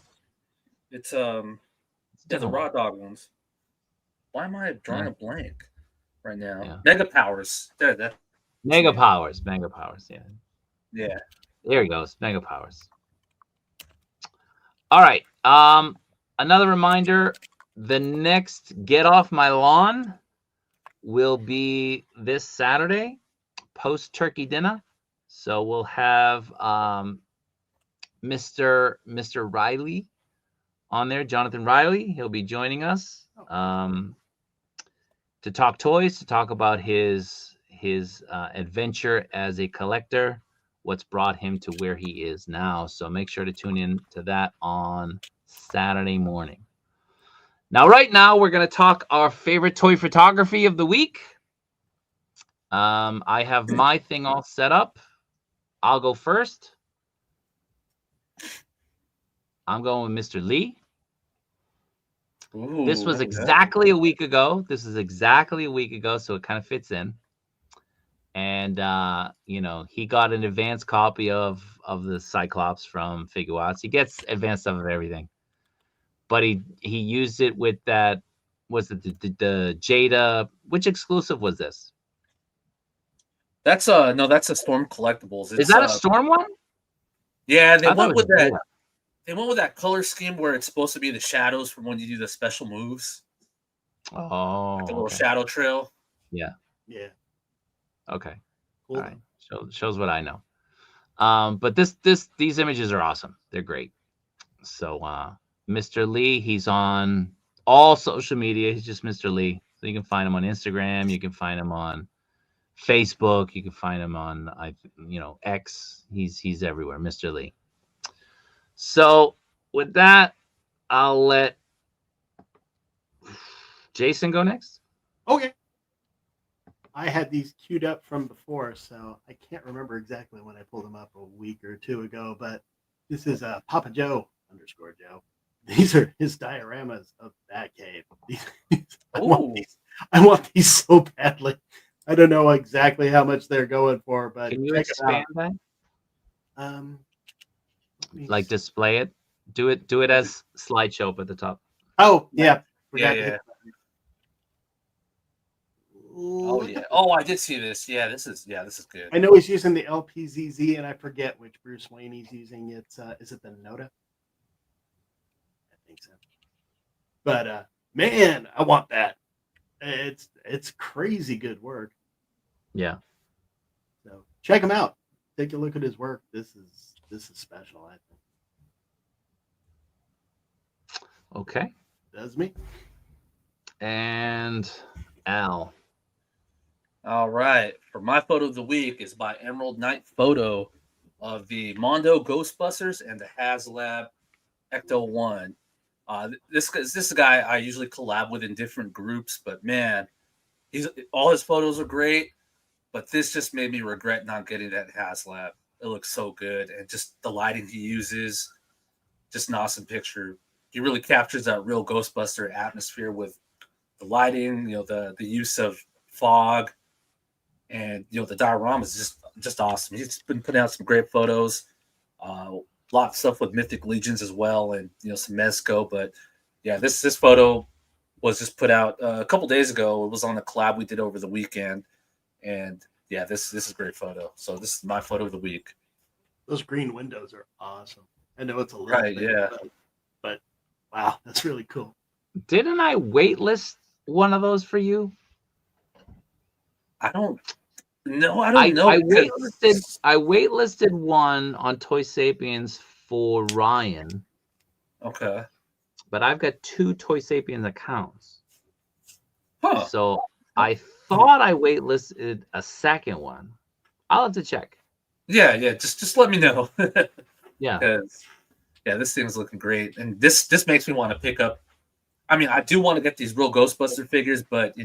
It's the Raw Dog ones. Why am I drawing a blank right now? Yeah. Mega Powers. Mega Powers. Yeah. Yeah. There he goes. Mega Powers. All right. Another reminder: the next Get Off My Lawn will be this Saturday, post turkey dinner. So we'll have Mr. Riley on there, Jonathan Riley. He'll be joining us to talk toys, to talk about his adventure as a collector, what's brought him to where he is now. So make sure to tune in to that on Saturday morning. Now, right now, we're going to talk our favorite toy photography of the week. I have my thing all set up. I'll go first. I'm going with Mr. Lee. Ooh, this was exactly a week ago. So it kind of fits in. And he got an advanced copy of the Cyclops from Figure Arts. He gets advanced stuff of everything, but he used it with that. Was it the Jada? Which exclusive was this? That's a Storm Collectibles. Is that a Storm one? Yeah, they went with that. They went with that color scheme where it's supposed to be the shadows from when you do the special moves. Oh, like the little shadow trail. Yeah. Okay. Cool. All right. Shows what I know. But these images are awesome. They're great. So Mr. Lee, he's on all social media. He's just Mr. Lee. So you can find him on Instagram. You can find him on Facebook. You can find him on X. He's everywhere. Mr. Lee. So with that, I'll let Jason go next. Okay. I had these queued up from before, so I can't remember exactly when I pulled them up a week or two ago, but this is Papa Joe _Joe. These are his dioramas of Batcave. I want these so badly. I don't know exactly how much they're going for, but can you expand that? Like display it. Do it as slideshow up at the top. Oh yeah. Yeah. Oh yeah. Oh, I did see this. Yeah, this is good. I know he's using the LPZZ, and I forget which Bruce Wayne he's using. It's is it the Noda? I think so. But man, I want that. It's crazy good work. Yeah. So check him out. Take a look at his work. This is special, I think. Okay. That's me. And Al. All right. For my photo of the week is by Emerald Knight Photo of the Mondo Ghostbusters and the HasLab Ecto 1. This is a guy I usually collab with in different groups, but man, all his photos are great. But this just made me regret not getting that HasLab. It looks so good, and just the lighting he uses, just an awesome picture. He really captures that real Ghostbuster atmosphere with the lighting, the use of fog, and the diorama is just awesome. He's been putting out some great photos, a lot of stuff with Mythic Legions as well, and some Mezco. But yeah, this photo was just put out a couple days ago. It was on the collab we did over the weekend, and yeah, this is a great photo. So this is my photo of the week. Those green windows are awesome. I know it's a little Right, thing, yeah. but wow, that's really cool. Didn't I waitlist one of those for you? I don't know. I waitlisted one on Toy Sapiens for Ryan. Okay. But I've got 2 Toy Sapiens accounts. Huh. So I thought I waitlisted a second one. I'll have to check. Yeah. Just let me know. Yeah. Because this thing's looking great, and this makes me want to pick up. I mean, I do want to get these real Ghostbuster figures, but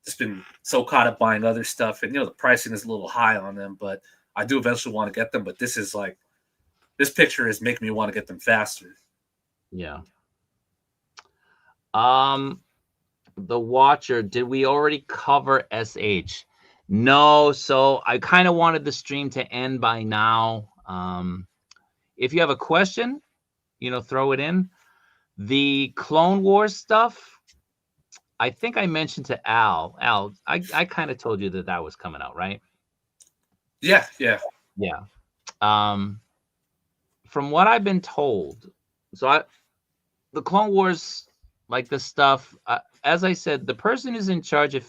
just been so caught up buying other stuff, and the pricing is a little high on them. But I do eventually want to get them. But this picture is making me want to get them faster. Yeah. The Watcher, did we already cover SH? No, so I kind of wanted the stream to end by now. If you have a question, throw it in. The Clone Wars stuff, I think I mentioned to Al. Al, I kind of told you that was coming out, right? Yeah. From what I've been told, the Clone Wars, like the stuff, as I said, the person who's in charge of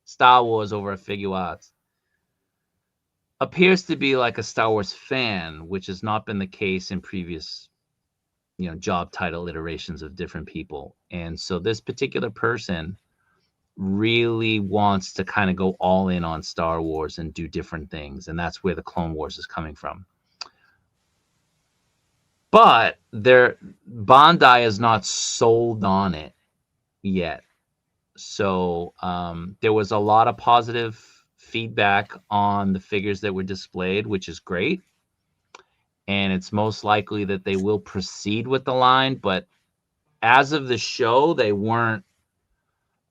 Star Wars over at Figure Arts appears to be like a Star Wars fan, which has not been the case in previous, job title iterations of different people. And so this particular person really wants to kind of go all in on Star Wars and do different things. And that's where the Clone Wars is coming from. But Bandai is not sold on it yet. So there was a lot of positive feedback on the figures that were displayed, which is great. And it's most likely that they will proceed with the line. But as of the show, they weren't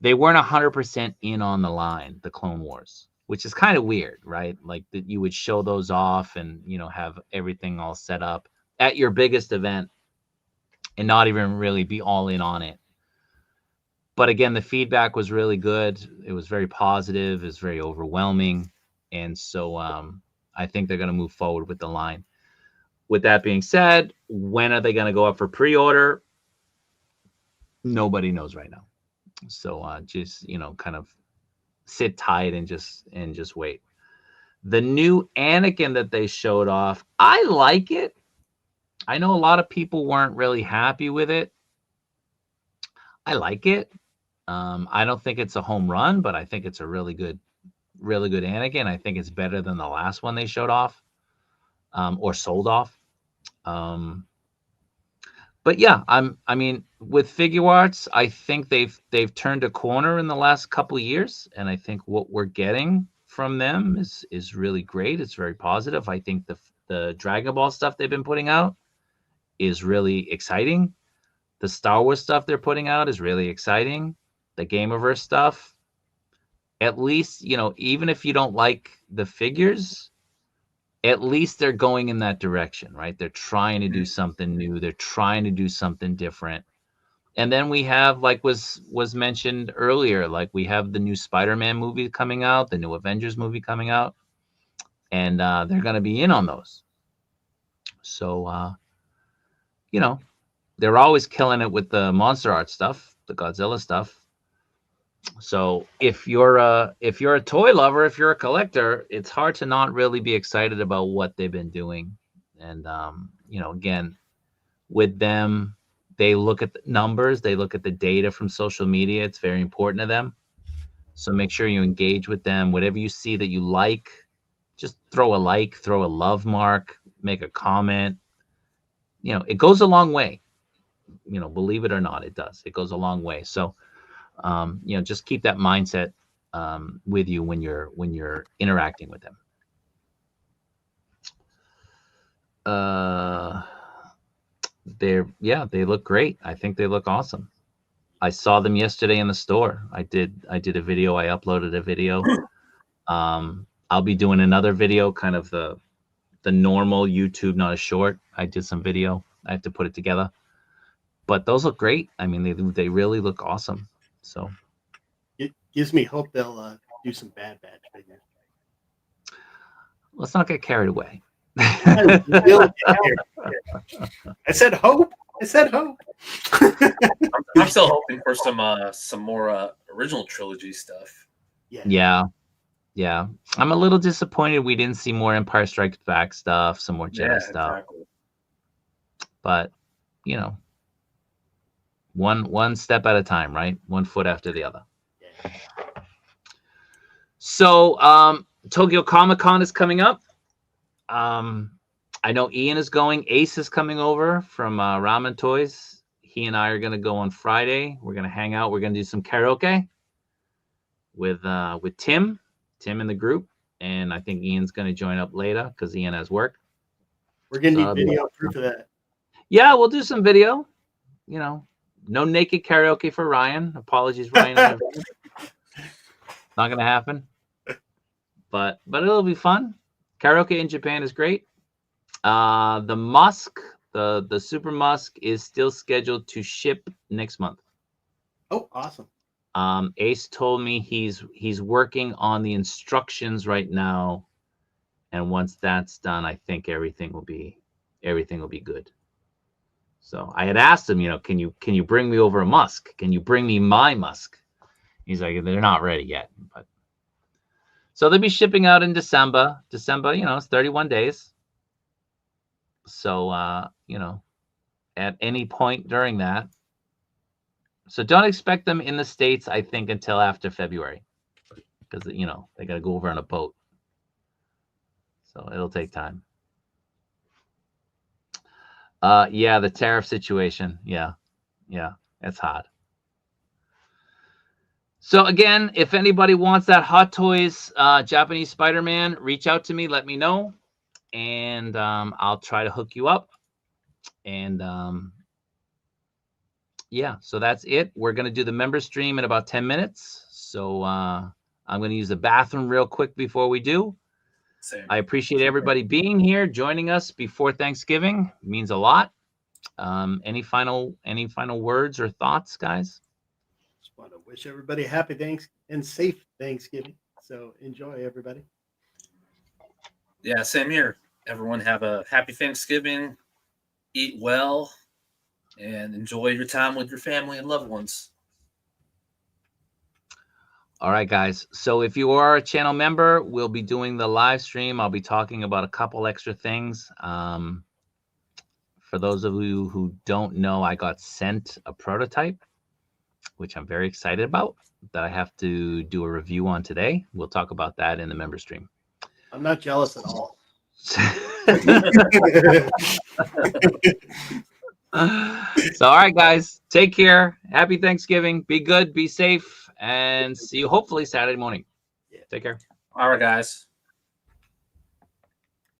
100% in on the line, the Clone Wars, which is kind of weird, right? Like that you would show those off and, have everything all set up at your biggest event and not even really be all in on it. But again, the feedback was really good. It was very positive. It was very overwhelming. And so I think they're going to move forward with the line. With that being said, when are they going to go up for pre-order? Nobody knows right now. So just, kind of sit tight and just wait. The new Anakin that they showed off, I like it. I know a lot of people weren't really happy with it. I like it. I don't think it's a home run, but I think it's a really good Anakin. I think it's better than the last one they showed off, or sold off. But yeah, I mean, with Figure Arts, I think they've turned a corner in the last couple of years, and I think what we're getting from them is really great. It's very positive. I think the Dragon Ball stuff they've been putting out is really exciting. The Star Wars stuff they're putting out is really exciting. The Gamerverse stuff, at least, even if you don't like the figures, at least they're going in that direction, right? They're trying to do something new. They're trying to do something different. And then we have, like was mentioned earlier, like we have the new Spider-Man movie coming out, the new Avengers movie coming out, and they're going to be in on those. So, they're always killing it with the Monster Art stuff, the Godzilla stuff. So if you're a toy lover, if you're a collector, it's hard to not really be excited about what they've been doing. And again, with them, they look at the numbers, they look at the data from social media. It's very important to them. So make sure you engage with them. Whatever you see that you like, just throw a like, throw a love mark, make a comment. It goes a long way. Believe it or not, it does. It goes a long way. So just keep that mindset with you when you're interacting with them. They look great. I think they look awesome. I saw them yesterday in the store. I did a video. I uploaded a video. I'll be doing another video, kind of the normal YouTube, not a short. I did some video. I have to put it together. But those look great. I mean, they really look awesome. So It gives me hope they'll do some Bad Batch figures. let's not get carried away. I said hope. I said hope. I'm still hoping for some more original trilogy stuff. Yeah. I'm a little disappointed we didn't see more Empire Strikes Back stuff, some more Jedi stuff. Exactly. But one step at a time, right? One foot after the other. Yeah. So Tokyo Comic-Con is coming up. I know Ian is going. Ace is coming over from Ramen Toys. He and I are going to go on Friday. We're going to hang out. We're going to do some karaoke with Tim in the group. And I think Ian's going to join up later because Ian has work. We're going to need video proof of that. Yeah, we'll do some video. No naked karaoke for Ryan. Apologies, Ryan. Not going to happen. But it'll be fun. Karaoke in Japan is great. The Musk, the Super Musk is still scheduled to ship next month. Oh, awesome. Ace told me he's working on the instructions right now, and once that's done, I think everything will be good. So I had asked him, can you bring me over a Musk? Can you bring me my Musk? He's like, they're not ready yet, but so they'll be shipping out in December. December, it's 31 days. So at any point during that. So don't expect them in the States, I think, until after February. Because they gotta go over on a boat. So it'll take time. Yeah, the tariff situation. Yeah, it's hot. So again, if anybody wants that Hot Toys Japanese Spider-Man, reach out to me, let me know, and I'll try to hook you up. And yeah, so that's it. We're going to do the member stream in about 10 minutes. So I'm going to use the bathroom real quick before we do. Same. I appreciate everybody being here, joining us before Thanksgiving. It means a lot. Any final words or thoughts, guys? Just want to wish everybody a happy and safe Thanksgiving. So enjoy, everybody. Yeah, same here. Everyone have a happy Thanksgiving. Eat well and enjoy your time with your family and loved ones. All right, guys. So if you are a channel member, we'll be doing the live stream. I'll be talking about a couple extra things. For those of you who don't know, I got sent a prototype, which I'm very excited about, that I have to do a review on today. We'll talk about that in the member stream. I'm not jealous at all. So, all right, guys, take care. Happy Thanksgiving. Be good, be safe, and see you hopefully Saturday morning. Yeah. Take care. All right, guys.